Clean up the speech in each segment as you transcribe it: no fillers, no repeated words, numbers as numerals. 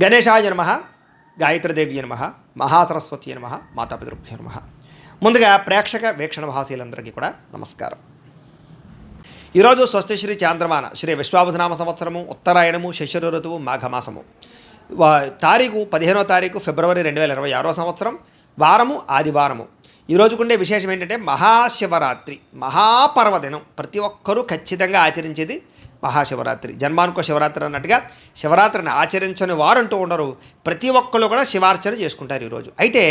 గణేశాయ నమః, గాయత్రీదేవి నమః, మహాసరస్వతి నమః, మాతాపితృభ్యో నమః. ముందుగా ప్రేక్షక వీక్షణ మహాశీలందరికీ కూడా నమస్కారం. ఈరోజు స్వస్తి శ్రీ చాంద్రమాన శ్రీ విశ్వావసనామ సంవత్సరము ఉత్తరాయణము శశిర ఋతువు మాఘమాసము తారీఖు 15వ తారీఖు ఫిబ్రవరి 2026 సంవత్సరం, వారము ఆదివారము. ఈ రోజుకుండే విశేషం ఏంటంటే మహాశివరాత్రి, మహాపర్వదినం. ప్రతి ఒక్కరూ ఖచ్చితంగా ఆచరించేది మహాశివరాత్రి. జన్మానుకో శివరాత్రి అన్నట్టుగా శివరాత్రిని ఆచరించని వారంటూ ఉండరు. ప్రతి ఒక్కరు కూడా శివార్చన చేసుకుంటారు ఈరోజు. అయితే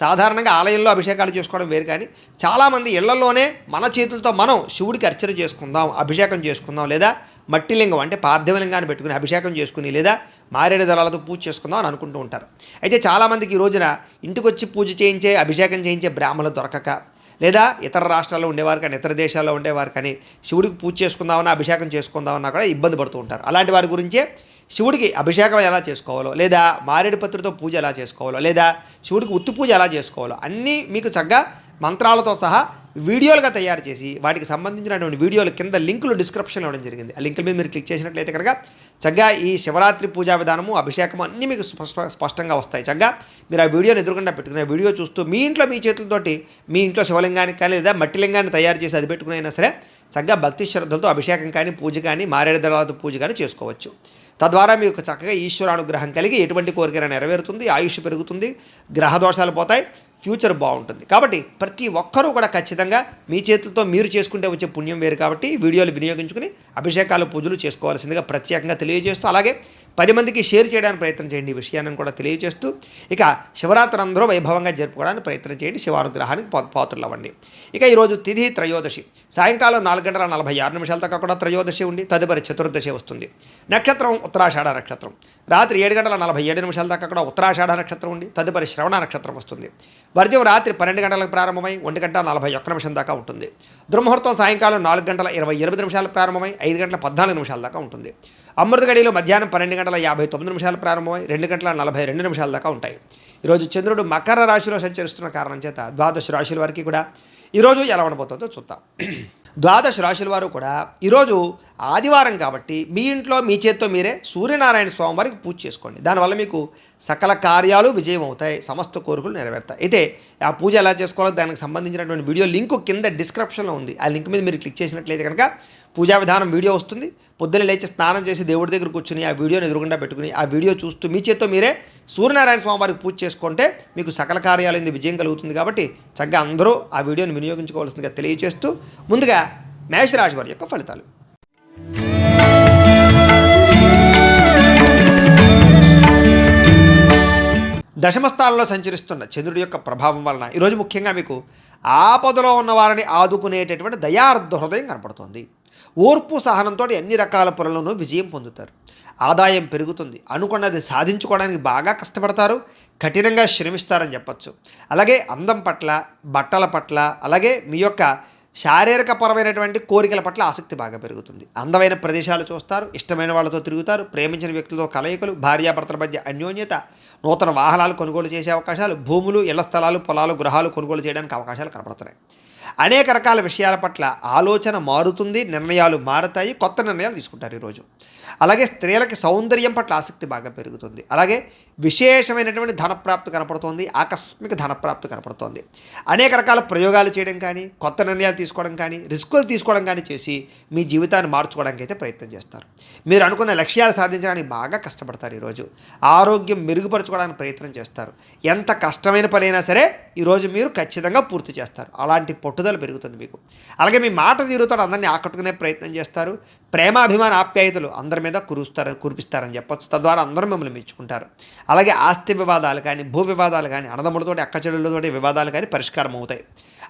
సాధారణంగా ఆలయంలో అభిషేకాలు చేసుకోవడం వేరు, కానీ చాలామంది ఇళ్లలోనే మన చేతులతో మనం శివుడికి అర్చన చేసుకుందాం, అభిషేకం చేసుకుందాం, లేదా మట్టి లింగం అంటే పార్థివలింగాన్ని పెట్టుకుని అభిషేకం చేసుకుని, లేదా మారేడు దళాలతో పూజ చేసుకుందాం అని అనుకుంటూ ఉంటారు. అయితే చాలామందికి ఈ రోజున ఇంటికి వచ్చి పూజ చేయించే, అభిషేకం చేయించే బ్రాహ్మణులు దొరకక, లేదా ఇతర రాష్ట్రాల్లో ఉండేవారు కానీ ఇతర దేశాల్లో ఉండేవారు కానీ శివుడికి పూజ చేసుకుందామన్నా అభిషేకం చేసుకుందామన్నా కూడా ఇబ్బంది పడుతూ ఉంటారు. అలాంటి వారి గురించే శివుడికి అభిషేకం ఎలా చేసుకోవాలో, లేదా మారేడు పత్రితో పూజ ఎలా చేసుకోవాలో, లేదా శివుడికి ఉత్తి పూజ ఎలా చేసుకోవాలో అన్నీ మీకు చక్కగా మంత్రాలతో సహా వీడియోలుగా తయారు చేసి వాటికి సంబంధించినటువంటి వీడియోలు కింద లింకులు డిస్క్రిప్షన్లో ఇవ్వడం జరిగింది. ఆ లింకుల మీద మీరు క్లిక్ చేసినట్లయితే కనుక చక్కగా ఈ శివరాత్రి పూజా విధానము, అభిషేకము అన్నీ మీకు స్పష్టంగా వస్తాయి. చక్కగా మీరు ఆ వీడియోని ఎదురుకుండా పెట్టుకునే వీడియో చూస్తూ మీ ఇంట్లో మీ చేతులతోటి మీ ఇంట్లో శివలింగానికి కానీ లేదా మట్టి లింగాన్ని తయారు చేసి అది పెట్టుకునైనా సరే చక్కగా భక్తి శ్రద్ధలతో అభిషేకం కానీ పూజ కానీ మారేడు దళాలతో పూజ కానీ చేసుకోవచ్చు. తద్వారా మీకు చక్కగా ఈశ్వరానుగ్రహం కలిగి ఎటువంటి కోరికైనా నెరవేరుతుంది, ఆయుష్ పెరుగుతుంది, గ్రహ దోషాలు పోతాయి, ఫ్యూచర్ బాగుంటుంది. కాబట్టి ప్రతి ఒక్కరూ కూడా ఖచ్చితంగా మీ చేతులతో మీరు చేసుకుంటే వచ్చే పుణ్యం వేరు. కాబట్టి వీడియోలు వినియోగించుకుని అభిషేకాలు పూజలు చేసుకోవాల్సిందిగా ప్రత్యేకంగా తెలియజేస్తూ, అలాగే 10 మందికి షేర్ చేయడానికి ప్రయత్నం చేయండి. ఈ విషయాన్ని కూడా తెలియజేస్తూ, ఇక శివరాత్రి అందరూ వైభవంగా జరుపుకోవడానికి ప్రయత్నం చేయండి, శివానుగ్రహానికి పాత్రలు అవ్వండి. ఇక ఈరోజు తిథి త్రయోదశి, సాయంకాలం 4:46 దాకా కూడా త్రయోదశి ఉండి తదుపరి చతుర్దశి వస్తుంది. నక్షత్రం ఉత్తరాషాఢ నక్షత్రం, రాత్రి 7:47 దాకా కూడా ఉత్తరాషాఢ నక్షత్రం ఉండి తదుపరి శ్రవణ నక్షత్రం వస్తుంది. వర్జం రాత్రి 12 గంటలకు ప్రారంభమై 1:41 దాకా ఉంటుంది. దుర్ముహూర్తం సాయంకాలం 4:28 ప్రారంభమై 5:14 దాకా ఉంటుంది. అమృత గడియలు మధ్యాహ్నం 12:59 ప్రారంభమై 2:42 దాకా ఉంటాయి. ఈరోజు చంద్రుడు మకర రాశిలో సంచరిస్తున్న కారణం చేత ద్వాదశ రాశుల వారికి కూడా ఈరోజు ఎలా ఉండబోతుందో చూద్దాం. ద్వాదశ రాశుల వారు కూడా ఈరోజు ఆదివారం కాబట్టి మీ ఇంట్లో మీ చేత్తో మీరే సూర్యనారాయణ స్వామి వారికి పూజ చేసుకోండి. దానివల్ల మీకు సకల కార్యాలు విజయం అవుతాయి, సమస్త కోరికలు నెరవేరుతాయి. అయితే ఆ పూజ ఎలా చేసుకోవాలో దానికి సంబంధించినటువంటి వీడియో లింకు కింద డిస్క్రిప్షన్లో ఉంది. ఆ లింక్ మీద మీరు క్లిక్ చేసినట్లయితే కనుక పూజా విధానం వీడియో వస్తుంది. పొద్దున్న లేచి స్నానం చేసి దేవుడి దగ్గర కూర్చుని ఆ వీడియోని ఎదురుగుండా పెట్టుకుని ఆ వీడియో చూస్తూ మీ చేత్తో మీరే సూర్యనారాయణ స్వామి వారికి పూజ చేసుకుంటే మీకు సకల కార్యాలైంది విజయం కలుగుతుంది. కాబట్టి చక్కగా అందరూ ఆ వీడియోని వినియోగించుకోవాల్సిందిగా తెలియజేస్తూ, ముందుగా మేషరాశి వారి యొక్క ఫలితాలు. దశమస్థానంలో సంచరిస్తున్న చంద్రుడి యొక్క ప్రభావం వలన ఈరోజు ముఖ్యంగా మీకు ఆపదలో ఉన్న వారిని ఆదుకునేటటువంటి దయార్థ హృదయం కనపడుతుంది. ఓర్పు సహనంతో అన్ని రకాల పనులను విజయం పొందుతారు. ఆదాయం పెరుగుతుంది. అనుకున్నది సాధించుకోవడానికి బాగా కష్టపడతారు, కఠినంగా శ్రమిస్తారని చెప్పచ్చు. అలాగే అందం పట్ల, బట్టల పట్ల, అలాగే మీ యొక్క శారీరకపరమైనటువంటి కోరికల పట్ల ఆసక్తి బాగా పెరుగుతుంది. అందమైన ప్రదేశాలు చూస్తారు, ఇష్టమైన వాళ్ళతో తిరుగుతారు, ప్రేమించిన వ్యక్తులతో కలయికలు, భార్యాభర్తల మధ్య అన్యోన్యత, నూతన వాహనాలు కొనుగోలు చేసే అవకాశాలు, భూములు, ఇళ్ల స్థలాలు, పొలాలు, గృహాలు కొనుగోలు చేయడానికి అవకాశాలు కనపడుతున్నాయి. అనేక రకాల విషయాల పట్ల ఆలోచన మారుతుంది, నిర్ణయాలు మారుతాయి, కొత్త నిర్ణయాలు తీసుకుంటారు ఈరోజు. అలాగే స్త్రీలకి సౌందర్యం పట్ల ఆసక్తి బాగా పెరుగుతుంది. అలాగే విశేషమైనటువంటి ధనప్రాప్తి కనపడుతోంది, ఆకస్మిక ధనప్రాప్తి కనపడుతోంది. అనేక రకాల ప్రయోగాలు చేయడం కానీ, కొత్త నిర్ణయాలు తీసుకోవడం కానీ, రిస్కులు తీసుకోవడం కానీ చేసి మీ జీవితాన్ని మార్చుకోవడానికి అయితే ప్రయత్నం చేస్తారు. మీరు అనుకున్న లక్ష్యాలు సాధించడానికి బాగా కష్టపడతారు ఈరోజు. ఆరోగ్యం మెరుగుపరచుకోవడానికి ప్రయత్నం చేస్తారు. ఎంత కష్టమైన పనైనా సరే ఈరోజు మీరు ఖచ్చితంగా పూర్తి చేస్తారు. అలాంటి పట్టుదల పెరుగుతుంది మీకు. అలాగే మీ మాట తీరుతో అందరినీ ఆకట్టుకునే ప్రయత్నం చేస్తారు. ప్రేమాభిమాన ఆప్యాయతలు అందరి మీద కురిపిస్తారని చెప్పచ్చు. తద్వారా అందరూ మిమ్మల్ని మెచ్చుకుంటారు. అలాగే ఆస్తి వివాదాలు కానీ, భూ వివాదాలు కానీ, అన్నదమ్ములతోటి అక్కచెల్లెళ్ళతోటి వివాదాలు కానీ పరిష్కారం అవుతాయి.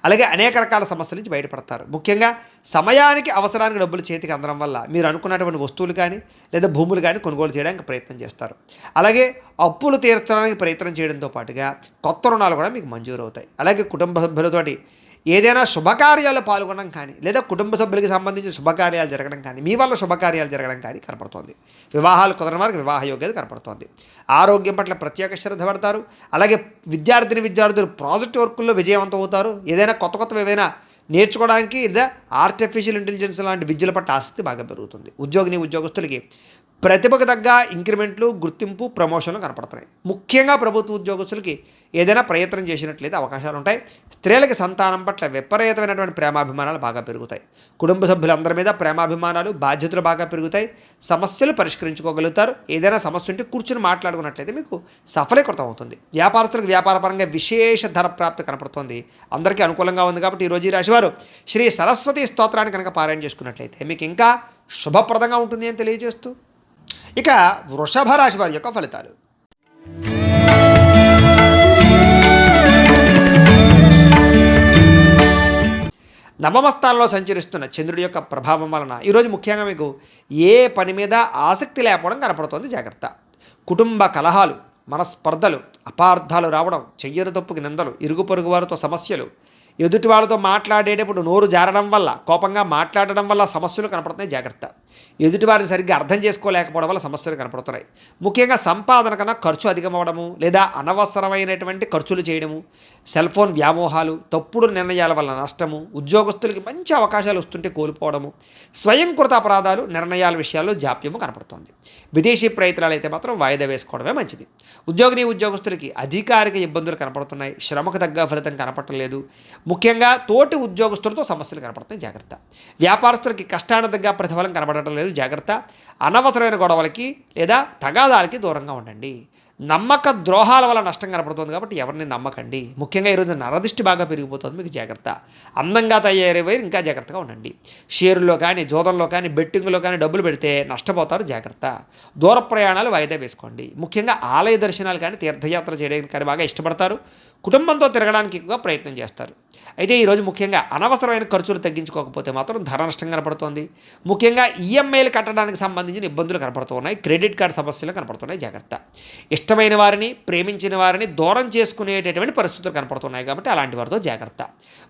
అలాగే అనేక రకాల సమస్యల నుంచి బయటపడతారు. ముఖ్యంగా సమయానికి అవసరానికి డబ్బులు చేతికి అందడం వల్ల మీరు అనుకున్నటువంటి వస్తువులు కానీ లేదా భూములు కానీ కొనుగోలు చేయడానికి ప్రయత్నం చేస్తారు. అలాగే అప్పులు తీర్చడానికి ప్రయత్నం చేయడంతో పాటుగా కొత్త రుణాలు కూడా మీకు మంజూరు అవుతాయి. అలాగే కుటుంబ సభ్యులతోటి ఏదైనా శుభకార్యాలు పాల్గొనడం కానీ, లేదా కుటుంబ సభ్యులకి సంబంధించిన శుభకార్యాలు జరగడం కానీ, మీ వల్ల శుభకార్యాలు జరగడం కానీ కనపడుతోంది. వివాహాలు కుదరని వారికి వివాహ యోగ్యత కనపడుతోంది. ఆరోగ్యం పట్ల ప్రత్యేక శ్రద్ధ పడతారు. అలాగే విద్యార్థులు ప్రాజెక్ట్ వర్కుల్లో విజయవంతం అవుతారు. ఏదైనా కొత్త ఏవైనా నేర్చుకోవడానికి లేదా ఆర్టిఫిషియల్ ఇంటెలిజెన్స్ లాంటి విద్యల పట్ల ఆసక్తి బాగా పెరుగుతుంది. ఉద్యోగిని ఉద్యోగస్తులకి ప్రతిభకు తగ్గ ఇంక్రిమెంట్లు, గుర్తింపు, ప్రమోషన్లు కనపడుతున్నాయి. ముఖ్యంగా ప్రభుత్వ ఉద్యోగస్తులకి ఏదైనా ప్రయత్నం చేసినట్లయితే అవకాశాలు ఉంటాయి. స్త్రీలకి సంతానం పట్ల విపరీతమైనటువంటి ప్రేమాభిమానాలు బాగా పెరుగుతాయి. కుటుంబ సభ్యులందరి మీద ప్రేమాభిమానాలు, బాధ్యతలు బాగా పెరుగుతాయి. సమస్యలు పరిష్కరించుకోగలుగుతారు. ఏదైనా సమస్య ఉంటే కూర్చుని మాట్లాడుకున్నట్లయితే మీకు సఫలీకృతం అవుతుంది. వ్యాపారస్తులకు వ్యాపారపరంగా విశేష ధన ప్రాప్తి కనపడుతుంది. అందరికీ అనుకూలంగా ఉంది కాబట్టి ఈరోజు ఈ రాశివారు శ్రీ సరస్వతి స్తోత్రాన్ని కనుక పారాయణ చేసుకున్నట్లయితే మీకు ఇంకా శుభప్రదంగా ఉంటుంది అని తెలియజేస్తూ, ఇక వృషభ రాశి వారి యొక్క ఫలితాలు. నవమ స్థానంలో సంచరిస్తున్న చంద్రుడి యొక్క ప్రభావం వలన ఈరోజు ముఖ్యంగా మీకు ఏ పని మీద ఆసక్తి లేకపోవడం కనపడుతోంది. జాగ్రత్త. కుటుంబ కలహాలు, మనస్పర్ధలు, అపార్థాలు రావడం, చెయ్యని తప్పుకి నిందలు, ఇరుగు పొరుగు వారితో సమస్యలు, ఎదుటి వాళ్ళతో మాట్లాడేటప్పుడు నోరు జారడం వల్ల, కోపంగా మాట్లాడడం వల్ల సమస్యలు కనపడుతున్నాయి. జాగ్రత్త. ఎదుటివారిని సరిగ్గా అర్థం చేసుకోలేకపోవడం వల్ల సమస్యలు కనపడుతున్నాయి. ముఖ్యంగా సంపాదన కన్నా ఖర్చు అధికమవడము, లేదా అనవసరమైనటువంటి ఖర్చులు చేయడము, సెల్ ఫోన్ వ్యామోహాలు, తప్పుడు నిర్ణయాల వల్ల నష్టము, ఉద్యోగస్తులకి మంచి అవకాశాలు వస్తుంటే కోల్పోవడము, స్వయంకృత అపరాధాలు, నిర్ణయాల విషయాల్లో జాప్యము కనపడుతోంది. విదేశీ ప్రయత్నాలు అయితే మాత్రం వాయిదా వేసుకోవడమే మంచిది. ఉద్యోగస్తులకి అధికారిక ఇబ్బందులు కనపడుతున్నాయి. శ్రమకు తగ్గ ఫలితం కనపడలేదు. ముఖ్యంగా తోటి ఉద్యోగస్తులతో సమస్యలు కనపడుతున్నాయి. జాగ్రత్త. వ్యాపారస్తులకి కష్టానికి తగ్గ ప్రతిఫలం కనబడటం లేదు. జాగ్రత్త. అనవసరమైన గొడవలకి లేదా తగాదాలకి దూరంగా ఉండండి. నమ్మక ద్రోహాల వల్ల నష్టం కనపడుతుంది కాబట్టి ఎవరిని నమ్మకండి. ముఖ్యంగా ఈరోజు నరదిష్టి బాగా పెరిగిపోతుంది. మీకు జాగ్రత్త. అందంగా తయారయ్యే ఇంకా జాగ్రత్తగా ఉండండి. షేరుల్లో కానీ, జోదంలో కానీ, బెట్టింగ్లో కానీ డబ్బులు పెడితే నష్టపోతారు. జాగ్రత్త. దూర ప్రయాణాలు వాయిదా వేసుకోండి. ముఖ్యంగా ఆలయ దర్శనాలు కానీ, తీర్థయాత్ర చేయడానికి కానీ బాగా ఇష్టపడతారు. కుటుంబంతో తిరగడానికి ఎక్కువగా ప్రయత్నం చేస్తారు. అయితే ఈరోజు ముఖ్యంగా అనవసరమైన ఖర్చులు తగ్గించుకోకపోతే మాత్రం ధర నష్టం కనపడుతోంది. ముఖ్యంగా ఈఎంఐలు కట్టడానికి సంబంధించిన ఇబ్బందులు కనపడుతున్నాయి. క్రెడిట్ కార్డు సమస్యలు కనపడుతున్నాయి. జాగ్రత్త. ఇష్టమైన వారిని, ప్రేమించిన వారిని దూరం చేసుకునేటటువంటి పరిస్థితులు కనపడుతున్నాయి కాబట్టి అలాంటి వారితో జాగ్రత్త.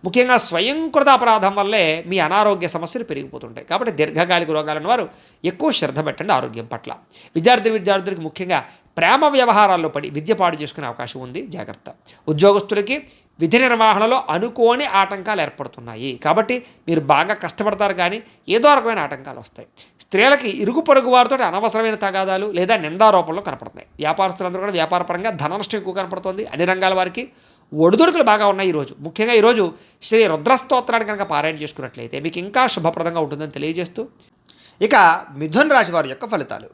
ముఖ్యంగా స్వయంకృత అపరాధం వల్లే మీ అనారోగ్య సమస్యలు పెరిగిపోతుంటాయి కాబట్టి దీర్ఘకాలిక రోగాలను వారు ఎక్కువ శ్రద్ధ పెట్టండి ఆరోగ్యం పట్ల. విద్యార్థులకి ముఖ్యంగా ప్రేమ వ్యవహారాల్లో పడి విద్య పాడు చేసుకునే అవకాశం ఉంది. జాగ్రత్త. ఉద్యోగస్తులకి విధి నిర్వహణలో అనుకోని ఆటంకాలు ఏర్పడుతున్నాయి కాబట్టి మీరు బాగా కష్టపడతారు కానీ ఏదో రకమైన ఆటంకాలు వస్తాయి. స్త్రీలకి ఇరుగు పొరుగు వారితో అనవసరమైన తగాదాలు లేదా నిందారోపణలు కనపడుతున్నాయి. వ్యాపారస్తులందరూ కూడా వ్యాపారపరంగా ధన నష్టం ఎక్కువ కనపడుతుంది. అన్ని రంగాల వారికి ఒడిదుడుకులు బాగా ఉన్నాయి ఈరోజు. ముఖ్యంగా ఈరోజు శ్రీ రుద్రస్తోత్రాన్ని కనుక పారాయణ చేసుకున్నట్లయితే మీకు ఇంకా శుభప్రదంగా ఉంటుందని తెలియజేస్తూ, ఇక మిథున రాశి వారి యొక్క ఫలితాలు.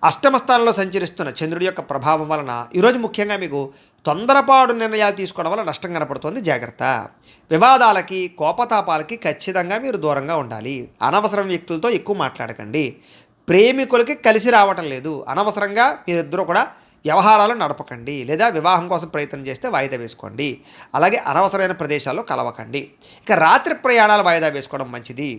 అష్టమ స్థానంలో సంచరిస్తున్న చంద్రుడి యొక్క ప్రభావం వలన ఈరోజు ముఖ్యంగా మీకు తొందరపాటు నిర్ణయాలు తీసుకోవడం వల్ల నష్టం కనపడుతుంది. జాగ్రత్త. వివాదాలకి, కోపతాపాలకి ఖచ్చితంగా మీరు దూరంగా ఉండాలి. అనవసరం వ్యక్తులతో ఎక్కువ మాట్లాడకండి. ప్రేమికులకి కలిసి రావటం లేదు. అనవసరంగా మీరిద్దరూ కూడా వ్యవహారాలు నడపకండి. లేదా వివాహం కోసం ప్రయత్నం చేస్తే వాయిదా వేసుకోండి. అలాగే అనవసరమైన ప్రదేశాల్లో కలవకండి. ఇక రాత్రి ప్రయాణాలు వాయిదా వేసుకోవడం మంచిది.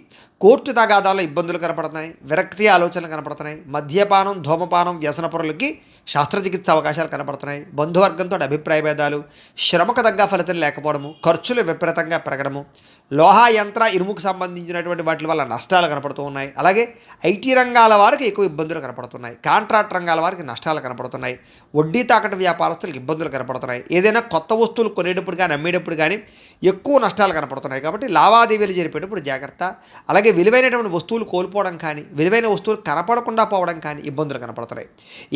కోర్టు తగాదాల్లో ఇబ్బందులు కనపడుతున్నాయి. విరక్తి ఆలోచనలు కనపడుతున్నాయి. మద్యపానం, ధూమపానం, వ్యసనపరులకి శస్త్రచికిత్స అవకాశాలు కనపడుతున్నాయి. బంధువర్గంతో అభిప్రాయ భేదాలు, శ్రమకు తగ్గ ఫలితం లేకపోవడము, ఖర్చులు విపరీతంగా పెరగడము, లోహ యంత్ర ఇనుముకు సంబంధించినటువంటి వాటి వల్ల నష్టాలు కనపడుతూ ఉన్నాయి. అలాగే ఐటీ రంగాల వారికి ఎక్కువ ఇబ్బందులు కనపడుతున్నాయి. కాంట్రాక్ట్ రంగాల వారికి నష్టాలు కనపడుతున్నాయి. వడ్డీ తాకట్టు వ్యాపారస్తులకు ఇబ్బందులు కనపడుతున్నాయి. ఏదైనా కొత్త వస్తువులు కొనేటప్పుడు కానీ, అమ్మేటప్పుడు కానీ ఎక్కువ నష్టాలు కనపడుతున్నాయి కాబట్టి లావాదేవీలు జరిపేటప్పుడు జాగ్రత్త. అలాగే విలువైనటువంటి వస్తువులు కోల్పోవడం కానీ, విలువైన వస్తువులు కనపడకుండా పోవడం కానీ ఇబ్బందులు కనపడుతున్నాయి.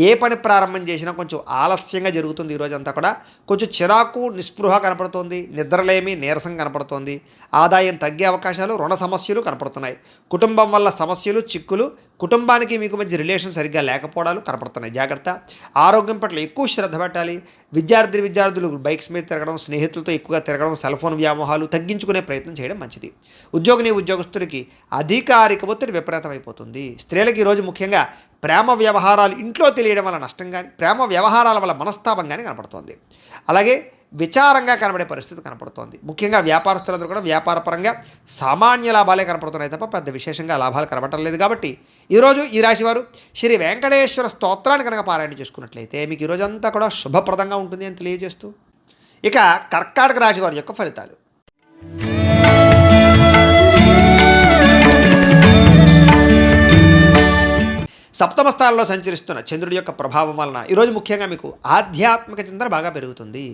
ఏ పని ప్రారంభం చేసినా కొంచెం ఆలస్యంగా జరుగుతుంది. ఈరోజంతా కూడా కొంచెం చిరాకు, నిస్పృహ కనపడుతోంది. నిద్రలేమి, నీరసం కనపడుతోంది. ఆదాయం తగ్గే అవకాశాలు, రుణ సమస్యలు కనపడుతున్నాయి. కుటుంబం వల్ల సమస్యలు, చిక్కులు, కుటుంబానికి మీకు మధ్య రిలేషన్ సరిగ్గా లేకపోవడాలు కనపడుతున్నాయి. జాగ్రత్త. ఆరోగ్యం పట్ల ఎక్కువ శ్రద్ధ పెట్టాలి. విద్యార్థులు బైక్స్ మీద తిరగడం, స్నేహితులతో ఎక్కువగా తిరగడం, సెల్ ఫోన్ వ్యామోహాలు తగ్గించుకునే ప్రయత్నం చేయడం మంచిది. ఉద్యోగస్తులకి అధికారిక ఒత్తిడి విపరీతమైపోతుంది. స్త్రీలకి ఈరోజు ముఖ్యంగా ప్రేమ వ్యవహారాలు ఇంట్లో తెలియడం వల్ల నష్టం కానీ, ప్రేమ వ్యవహారాల వల్ల మనస్తాపం కానీ కనపడుతోంది. అలాగే విచారంగా కనబడే పరిస్థితి కనపడుతోంది. ముఖ్యంగా వ్యాపారస్తులందరూ కూడా వ్యాపారపరంగా సామాన్య లాభాలే కనపడుతున్నాయి తప్ప పెద్ద విశేషంగా లాభాలు కనబడటం లేదు. కాబట్టి ఈరోజు ఈ రాశివారు శ్రీ వెంకటేశ్వర స్తోత్రాన్ని కనుక పారాయణ చేసుకున్నట్లయితే మీకు ఈరోజంతా కూడా శుభప్రదంగా ఉంటుంది అని తెలియజేస్తూ, ఇక కర్కాటక రాశి వారి యొక్క ఫలితాలు. సప్తమ స్థానంలో సంచరిస్తున్న చంద్రుడి యొక్క ప్రభావం వలన ఈరోజు ముఖ్యంగా మీకు ఆధ్యాత్మిక చింతన బాగా పెరుగుతుంది.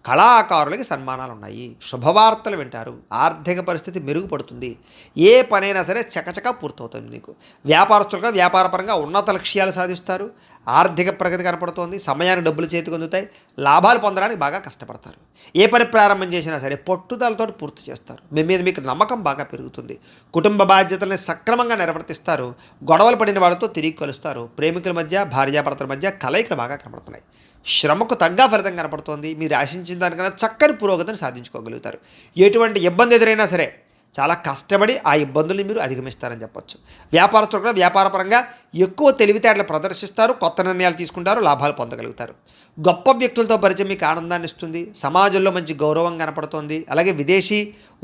కళాకారులకి సన్మానాలు ఉన్నాయి, శుభవార్తలు వింటారు, ఆర్థిక పరిస్థితి మెరుగుపడుతుంది, ఏ పనైనా సరే చకచకా పూర్తవుతుంది మీకు. వ్యాపారస్తులుగా వ్యాపారపరంగా ఉన్నత లక్ష్యాలు సాధిస్తారు, ఆర్థిక ప్రగతి కనపడుతోంది, సమయానికి డబ్బులు చేతికి అందుతాయి, లాభాలు పొందడానికి బాగా కష్టపడతారు. ఏ పని ప్రారంభం చేసినా సరే పట్టుదలతో పూర్తి చేస్తారు, మీ మీద మీకు నమ్మకం బాగా పెరుగుతుంది, కుటుంబ బాధ్యతల్ని సక్రమంగా నిర్వర్తిస్తారు, గొడవలు పడిన వాళ్ళతో తిరిగి కలుస్తారు, ప్రేమికుల మధ్య భార్యాభర్తల మధ్య కలయికలు బాగా కనపడుతున్నాయి, శ్రమకు తగ్గ ఫలితం కనపడుతోంది, మీరు ఆశించిన దానికన్నా చక్కని పురోగతిని సాధించుకోగలుగుతారు. ఎటువంటి ఇబ్బంది ఎదురైనా సరే చాలా కష్టపడి ఆ ఇబ్బందుల్ని మీరు అధిగమిస్తారని చెప్పొచ్చు. వ్యాపారస్తులు కూడా వ్యాపారపరంగా ఎక్కువ తెలివితేటలు ప్రదర్శిస్తారు, కొత్త నిర్ణయాలు తీసుకుంటారు, లాభాలు పొందగలుగుతారు. గొప్ప వ్యక్తులతో పరిచయం మీకు ఆనందాన్ని ఇస్తుంది, సమాజంలో మంచి గౌరవం కనపడుతోంది. అలాగే విదేశీ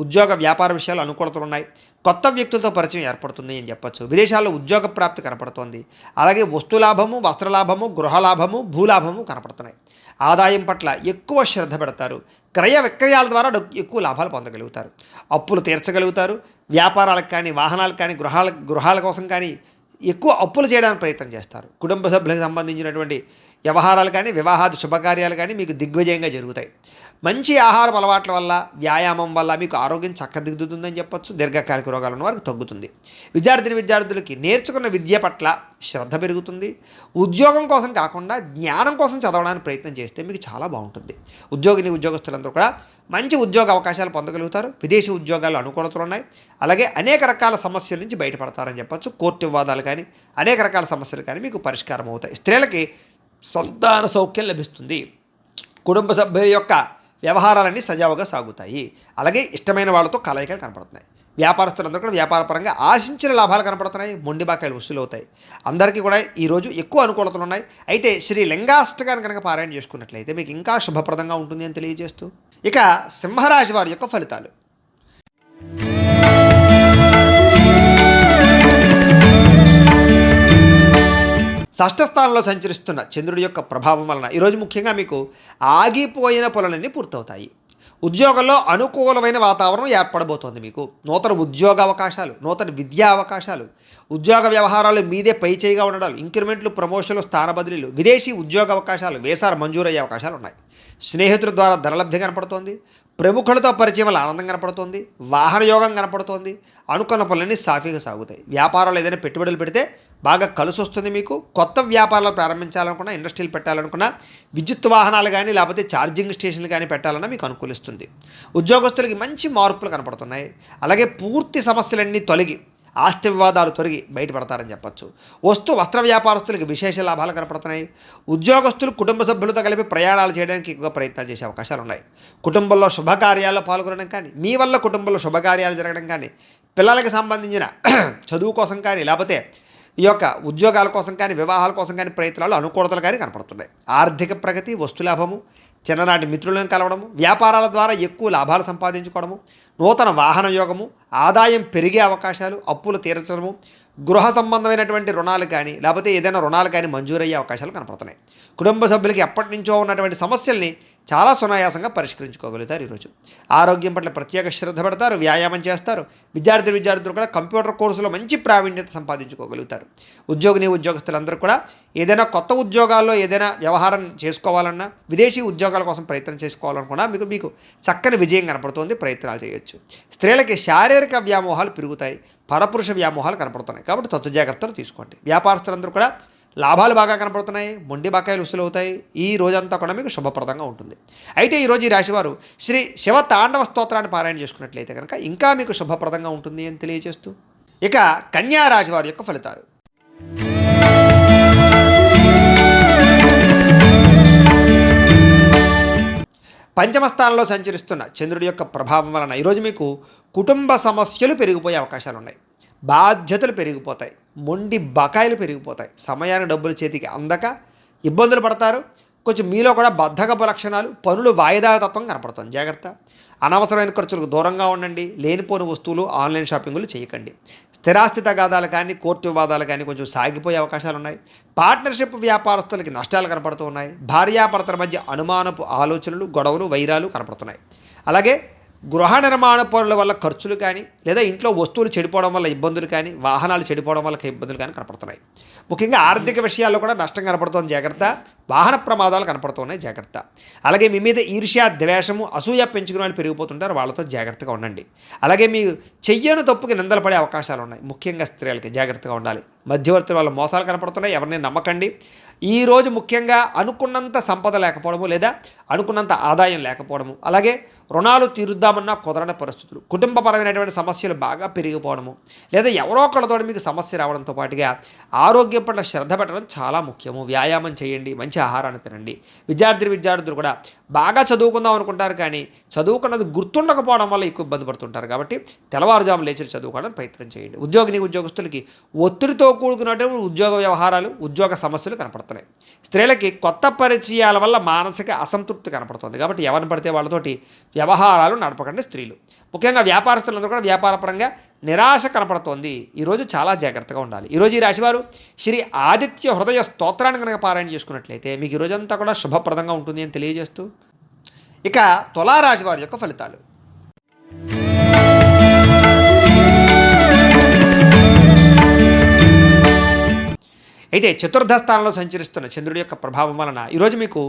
ఉద్యోగ వ్యాపార విషయాలు అనుకూలతలు ఉన్నాయి, కొత్త వ్యక్తులతో పరిచయం ఏర్పడుతుంది అని చెప్పొచ్చు. విదేశాల్లో ఉద్యోగ ప్రాప్తి కనపడుతోంది. అలాగే వస్తులాభము, వస్త్రలాభము, గృహలాభము, భూలాభము కనపడుతున్నాయి. ఆదాయం పట్ల ఎక్కువ శ్రద్ధ పెడతారు, క్రయ విక్రయాల ద్వారా ఎక్కువ లాభాలు పొందగలుగుతారు, అప్పులు తీర్చగలుగుతారు. వ్యాపారాలకు కానీ, వాహనాలకు కానీ, గృహాల కోసం కానీ ఎక్కువ అప్పులు చేయడానికి ప్రయత్నం చేస్తారు. కుటుంబ సభ్యులకు సంబంధించినటువంటి వ్యవహారాలు కానీ, వివాహాది శుభకార్యాలు కానీ మీకు దిగ్విజయంగా జరుగుతాయి. మంచి ఆహారపు అలవాట్ల వల్ల, వ్యాయామం వల్ల మీకు ఆరోగ్యం చక్కదిద్దుతుందని చెప్పొచ్చు. దీర్ఘకాలిక రోగాలు ఉన్న వారికి తగ్గుతుంది. విద్యార్థులకి నేర్చుకున్న విద్య పట్ల శ్రద్ధ పెరుగుతుంది. ఉద్యోగం కోసం కాకుండా జ్ఞానం కోసం చదవడానికి ప్రయత్నం చేస్తే మీకు చాలా బాగుంటుంది. ఉద్యోగస్తులందరూ కూడా మంచి ఉద్యోగ అవకాశాలు పొందగలుగుతారు. విదేశీ ఉద్యోగాలు అనుకూలతలు ఉన్నాయి. అలాగే అనేక రకాల సమస్యల నుంచి బయటపడతారని చెప్పొచ్చు. కోర్టు వివాదాలు కానీ, అనేక రకాల సమస్యలు కానీ మీకు పరిష్కారం అవుతాయి. స్త్రీలకి సంతాన సౌఖ్యం లభిస్తుంది. కుటుంబ సభ్యుల యొక్క వ్యవహారాలన్నీ సజావుగా సాగుతాయి. అలాగే ఇష్టమైన వాళ్ళతో కలయికలు కనపడుతున్నాయి. వ్యాపారస్తులందరూ కూడా వ్యాపారపరంగా ఆశించిన లాభాలు కనపడుతున్నాయి, మొండి బాకాయలు వసూలు అవుతాయి. అందరికీ కూడా ఈరోజు ఎక్కువ అనుకూలతలు ఉన్నాయి. అయితే శ్రీ లింగాష్టకాన్ని కనుక పారాయణ చేసుకున్నట్లయితే మీకు ఇంకా శుభప్రదంగా ఉంటుంది అని తెలియజేస్తూ, ఇక సింహరాశి వారి యొక్క ఫలితాలు. షష్ఠస్థానంలో సంచరిస్తున్న చంద్రుడి యొక్క ప్రభావం వలన ఈరోజు ముఖ్యంగా మీకు ఆగిపోయిన పనులన్నీ పూర్తవుతాయి. ఉద్యోగంలో అనుకూలమైన వాతావరణం ఏర్పడబోతోంది. మీకు నూతన ఉద్యోగ అవకాశాలు, నూతన విద్యా అవకాశాలు, ఉద్యోగ వ్యవహారాలు మీదే పై చేయిగా ఉండడాలు, ఇంక్రిమెంట్లు, ప్రమోషన్లు, స్థాన బదిలీలు, విదేశీ ఉద్యోగ అవకాశాలు, వీసాలు మంజూరయ్యే అవకాశాలు ఉన్నాయి. స్నేహితుల ద్వారా ధనలబ్ధి కనపడుతోంది. ప్రముఖులతో పరిచయం వల్ల ఆనందం కనపడుతోంది. వాహన యోగం కనపడుతోంది. అనుకున్న పనులన్నీ సాఫీగా సాగుతాయి. వ్యాపారాలు ఏదైనా పెట్టుబడులు పెడితే బాగా కలిసి వస్తుంది. మీకు కొత్త వ్యాపారాలు ప్రారంభించాలనుకున్నా, ఇండస్ట్రీలు పెట్టాలనుకున్నా, విద్యుత్ వాహనాలు కానీ లేకపోతే ఛార్జింగ్ స్టేషన్లు కానీ పెట్టాలన్నా మీకు అనుకూలిస్తుంది. ఉద్యోగస్తులకి మంచి మార్పులు కనపడుతున్నాయి. అలాగే పూర్తి సమస్యలన్నీ తొలగి ఆస్తి వివాదాలు తొలగి బయటపడతారని చెప్పచ్చు. వస్త్ర వ్యాపారస్తులకి విశేష లాభాలు కనపడుతున్నాయి. ఉద్యోగస్తులు కుటుంబ సభ్యులతో కలిపి ప్రయాణాలు చేయడానికి ఎక్కువగా ప్రయత్నాలు చేసే అవకాశాలు ఉన్నాయి. కుటుంబంలో శుభకార్యాల్లో పాల్గొనడం కానీ, మీ వల్ల కుటుంబంలో శుభకార్యాలు జరగడం కానీ, పిల్లలకు సంబంధించిన చదువు కోసం కానీ, లేకపోతే ఈ యొక్క ఉద్యోగాల కోసం కానీ, వివాహాల కోసం కానీ ప్రయత్నాలు అనుకూలతలు కానీ కనపడుతున్నాయి. ఆర్థిక ప్రగతి, వస్తులాభము, చిన్ననాటి మిత్రులను కలవడము, వ్యాపారాల ద్వారా ఎక్కువ లాభాలు సంపాదించుకోవడము, నూతన వాహన యోగము, ఆదాయం పెరిగే అవకాశాలు, అప్పులు తీర్చడము, గృహ సంబంధమైనటువంటి రుణాలు కానీ లేకపోతే ఏదైనా రుణాలు కానీ మంజూరయ్యే అవకాశాలు కనపడుతున్నాయి. కుటుంబ సభ్యులకి ఎప్పటి నుంచో ఉన్నటువంటి సమస్యల్ని చాలా సునాయాసంగా పరిష్కరించుకోగలుగుతారు. ఈరోజు ఆరోగ్యం పట్ల ప్రత్యేక శ్రద్ధ పెడతారు, వ్యాయామం చేస్తారు. విద్యార్థులు కూడా కంప్యూటర్ కోర్సులో మంచి ప్రావీణ్యత సంపాదించుకోగలుగుతారు. ఉద్యోగస్తులందరూ కూడా ఏదైనా కొత్త ఉద్యోగాల్లో ఏదైనా వ్యవహారం చేసుకోవాలన్నా, విదేశీ ఉద్యోగాల కోసం ప్రయత్నం చేసుకోవాలనుకున్నా మీకు చక్కని విజయం కనపడుతుంది. ప్రయత్నాలు చేయొచ్చు. స్త్రీలకి శారీరక వ్యామోహాలు పెరుగుతాయి, పరపురుష వ్యామోహాలు కనపడుతున్నాయి. కాబట్టి తత్వ జాగ్రత్తలు తీసుకోండి. వ్యాపారస్తులందరూ కూడా లాభాలు బాగా కనపడుతున్నాయి, మొండి బకాయిలు వసూలు అవుతాయి. ఈ రోజంతా కూడా మీకు శుభప్రదంగా ఉంటుంది. అయితే ఈరోజు ఈ రాశివారు శ్రీ శివ తాండవ స్తోత్రాన్ని పారాయణ చేసుకున్నట్లయితే కనుక ఇంకా మీకు శుభప్రదంగా ఉంటుంది అని తెలియజేస్తూ, ఇక కన్యా రాశి వారి యొక్క ఫలితాలు. పంచమ స్థానంలో సంచరిస్తున్న చంద్రుడి యొక్క ప్రభావం వలన ఈరోజు మీకు కుటుంబ సమస్యలు పెరిగిపోయే అవకాశాలు ఉన్నాయి. బాధ్యతలు పెరిగిపోతాయి, మొండి బకాయిలు పెరిగిపోతాయి, సమయాన్ని డబ్బులు చేతికి అందక ఇబ్బందులు పడతారు. కొంచెం మీలో కూడా బద్ధకపు లక్షణాలు, పనులు వాయిదా తత్వం కనపడుతుంది. జాగ్రత్త. అనవసరమైన ఖర్చులకు దూరంగా ఉండండి. లేనిపోని వస్తువులు, ఆన్లైన్ షాపింగులు చేయకండి. స్థిరాస్తి తగాదాలు కానీ, కోర్టు వివాదాలు కానీ కొంచెం సాగిపోయే అవకాశాలు ఉన్నాయి. పార్ట్నర్షిప్ వ్యాపారస్తులకి నష్టాలు కనపడుతూ ఉన్నాయి. భార్యాభర్తల మధ్య అనుమానపు ఆలోచనలు, గొడవలు, వైరాలు కనపడుతున్నాయి. అలాగే గృహ నిర్మాణ పనుల వల్ల ఖర్చులు కానీ లేదా ఇంట్లో వస్తువులు చెడిపోవడం వల్ల ఇబ్బందులు కానీ వాహనాలు చెడిపోవడం వల్ల ఇబ్బందులు కానీ కనపడుతున్నాయి. ముఖ్యంగా ఆర్థిక విషయాల్లో కూడా నష్టం కనపడుతోంది, జాగ్రత్త. వాహన ప్రమాదాలు కనపడుతున్నాయి, జాగ్రత్త. అలాగే మీ మీద ఈర్ష్య, ద్వేషము, అసూయ పెంచుకునే వాళ్ళు పెరిగిపోతుంటారు, వాళ్ళతో జాగ్రత్తగా ఉండండి. అలాగే మీరు చెయ్యని తప్పుకి నిందలు పడే అవకాశాలు ఉన్నాయి, ముఖ్యంగా స్త్రీలకి జాగ్రత్తగా ఉండాలి. మధ్యవర్తుల వల్ల మోసాలు కనపడుతున్నాయి, ఎవరిని నమ్మకండి. ఈరోజు ముఖ్యంగా అనుకున్నంత సంపద లేకపోవడము లేదా అనుకున్నంత ఆదాయం లేకపోవడము, అలాగే రుణాలు తీరుద్దామన్నా కుదరని పరిస్థితులు, కుటుంబపరమైనటువంటి సమస్యలు బాగా పెరిగిపోవడము, లేదా ఎవరో ఒకళ్ళతో మీకు సమస్య రావడంతో పాటుగా ఆరోగ్యం పట్ల శ్రద్ధ పెట్టడం చాలా ముఖ్యము. వ్యాయామం చేయండి, మంచి ఆహారాన్ని తినండి. విద్యార్థులు కూడా బాగా చదువుకుందాం అనుకుంటారు, కానీ చదువుకున్నది గుర్తుండకపోవడం వల్ల ఎక్కువ ఇబ్బంది పడుతుంటారు. కాబట్టి తెల్లవారుజాము లేచి చదువుకోవడానికి ప్రయత్నం చేయండి. ఉద్యోగస్తులకి ఒత్తిడితో కూడుకున్నటువంటి ఉద్యోగ వ్యవహారాలు, ఉద్యోగ సమస్యలు కనపడుతున్నాయి. స్త్రీలకి కొత్త పరిచయాల వల్ల మానసిక అసంతృప్తి కనపడుతుంది. కాబట్టి ఎవరిని పడితే వాళ్ళతోటి వ్యవహారాలు నడపకండి స్త్రీలు. ముఖ్యంగా వ్యాపారస్తులందరూ కూడా వ్యాపారపరంగా నిరాశ కనపడుతోంది. ఈరోజు చాలా జాగ్రత్తగా ఉండాలి. ఈరోజు ఈ రాశివారు శ్రీ ఆదిత్య హృదయ స్తోత్రాన్ని కనుక పారాయణ చేసుకున్నట్లయితే మీకు ఈరోజంతా కూడా శుభప్రదంగా ఉంటుంది అని తెలియజేస్తూ, ఇక తులారాశి వారి యొక్క ఫలితాలు. అయితే చతుర్థ స్థానంలో సంచరిస్తున్న చంద్రుడి యొక్క ప్రభావం వలన ఈరోజు మీకు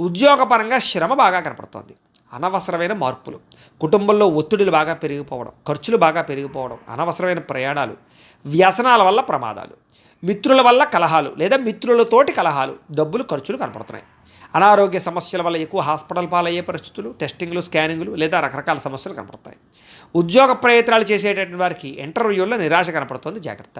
ఉద్యోగపరంగా శ్రమ బాగా కనపడుతోంది. అనవసరమైన మార్పులు, కుటుంబంలో ఒత్తిడులు బాగా పెరిగిపోవడం, ఖర్చులు బాగా పెరిగిపోవడం, అనవసరమైన ప్రయాణాలు, వ్యసనాల వల్ల ప్రమాదాలు, మిత్రుల వల్ల కలహాలు లేదా మిత్రులతోటి కలహాలు, డబ్బులు ఖర్చులు కనపడుతున్నాయి. అనారోగ్య సమస్యల వల్ల ఎక్కువ హాస్పిటల్ పాలయ్యే పరిస్థితులు, టెస్టింగ్లు, స్కానింగ్లు లేదా రకరకాల సమస్యలు కనపడతాయి. ఉద్యోగ ప్రయత్నాలు చేసేటటువంటి వారికి ఇంటర్వ్యూల్లో నిరాశ కనపడుతుంది, జాగ్రత్త.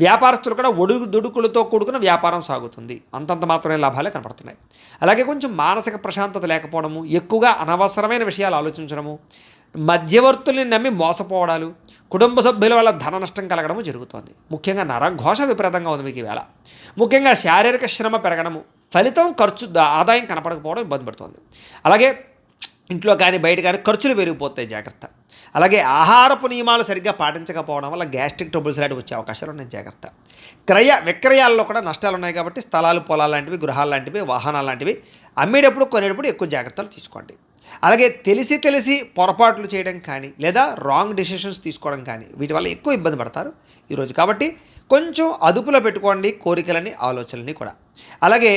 వ్యాపారస్తులు కూడా ఒడుదుడుకులతో కూడుకున్న వ్యాపారం సాగుతుంది, అంతంత మాత్రమే లాభాలే కనపడుతున్నాయి. అలాగే కొంచెం మానసిక ప్రశాంతత లేకపోవడము, ఎక్కువగా అనవసరమైన విషయాలు ఆలోచించడము, మధ్యవర్తుల్ని నమ్మి మోసపోవడాలు, కుటుంబ సభ్యుల వల్ల ధన నష్టం కలగడము జరుగుతోంది. ముఖ్యంగా నరఘోష విపరీతంగా ఉంది మీకు ఈవేళ. ముఖ్యంగా శారీరక శ్రమ పెరగడము, ఫలితం ఖర్చు ఆదాయం కనపడకపోవడం ఇబ్బంది పడుతుంది. అలాగే ఇంట్లో కానీ బయట కానీ ఖర్చులు పెరిగిపోతాయి, జాగ్రత్త. అలాగే ఆహారపు నియమాలు సరిగ్గా పాటించకపోవడం వల్ల గ్యాస్ట్రిక్ ట్రబుల్స్ లాంటివి వచ్చే అవకాశాలు ఉన్నాయి, జాగ్రత్త. క్రయ విక్రయాల్లో కూడా నష్టాలు ఉన్నాయి. కాబట్టి స్థలాలు, పొలాలు లాంటివి, గృహాలు లాంటివి, వాహనాలు లాంటివి అమ్మేటప్పుడు కొనేటప్పుడు ఎక్కువ జాగ్రత్తలు తీసుకోండి. అలాగే తెలిసి పొరపాట్లు చేయడం కానీ లేదా రాంగ్ డెసిషన్స్ తీసుకోవడం కానీ వీటి వల్ల ఎక్కువ ఇబ్బంది పడతారు ఈరోజు. కాబట్టి కొంచెం అదుపులో పెట్టుకోండి కోరికలని, ఆలోచనలని కూడా. అలాగే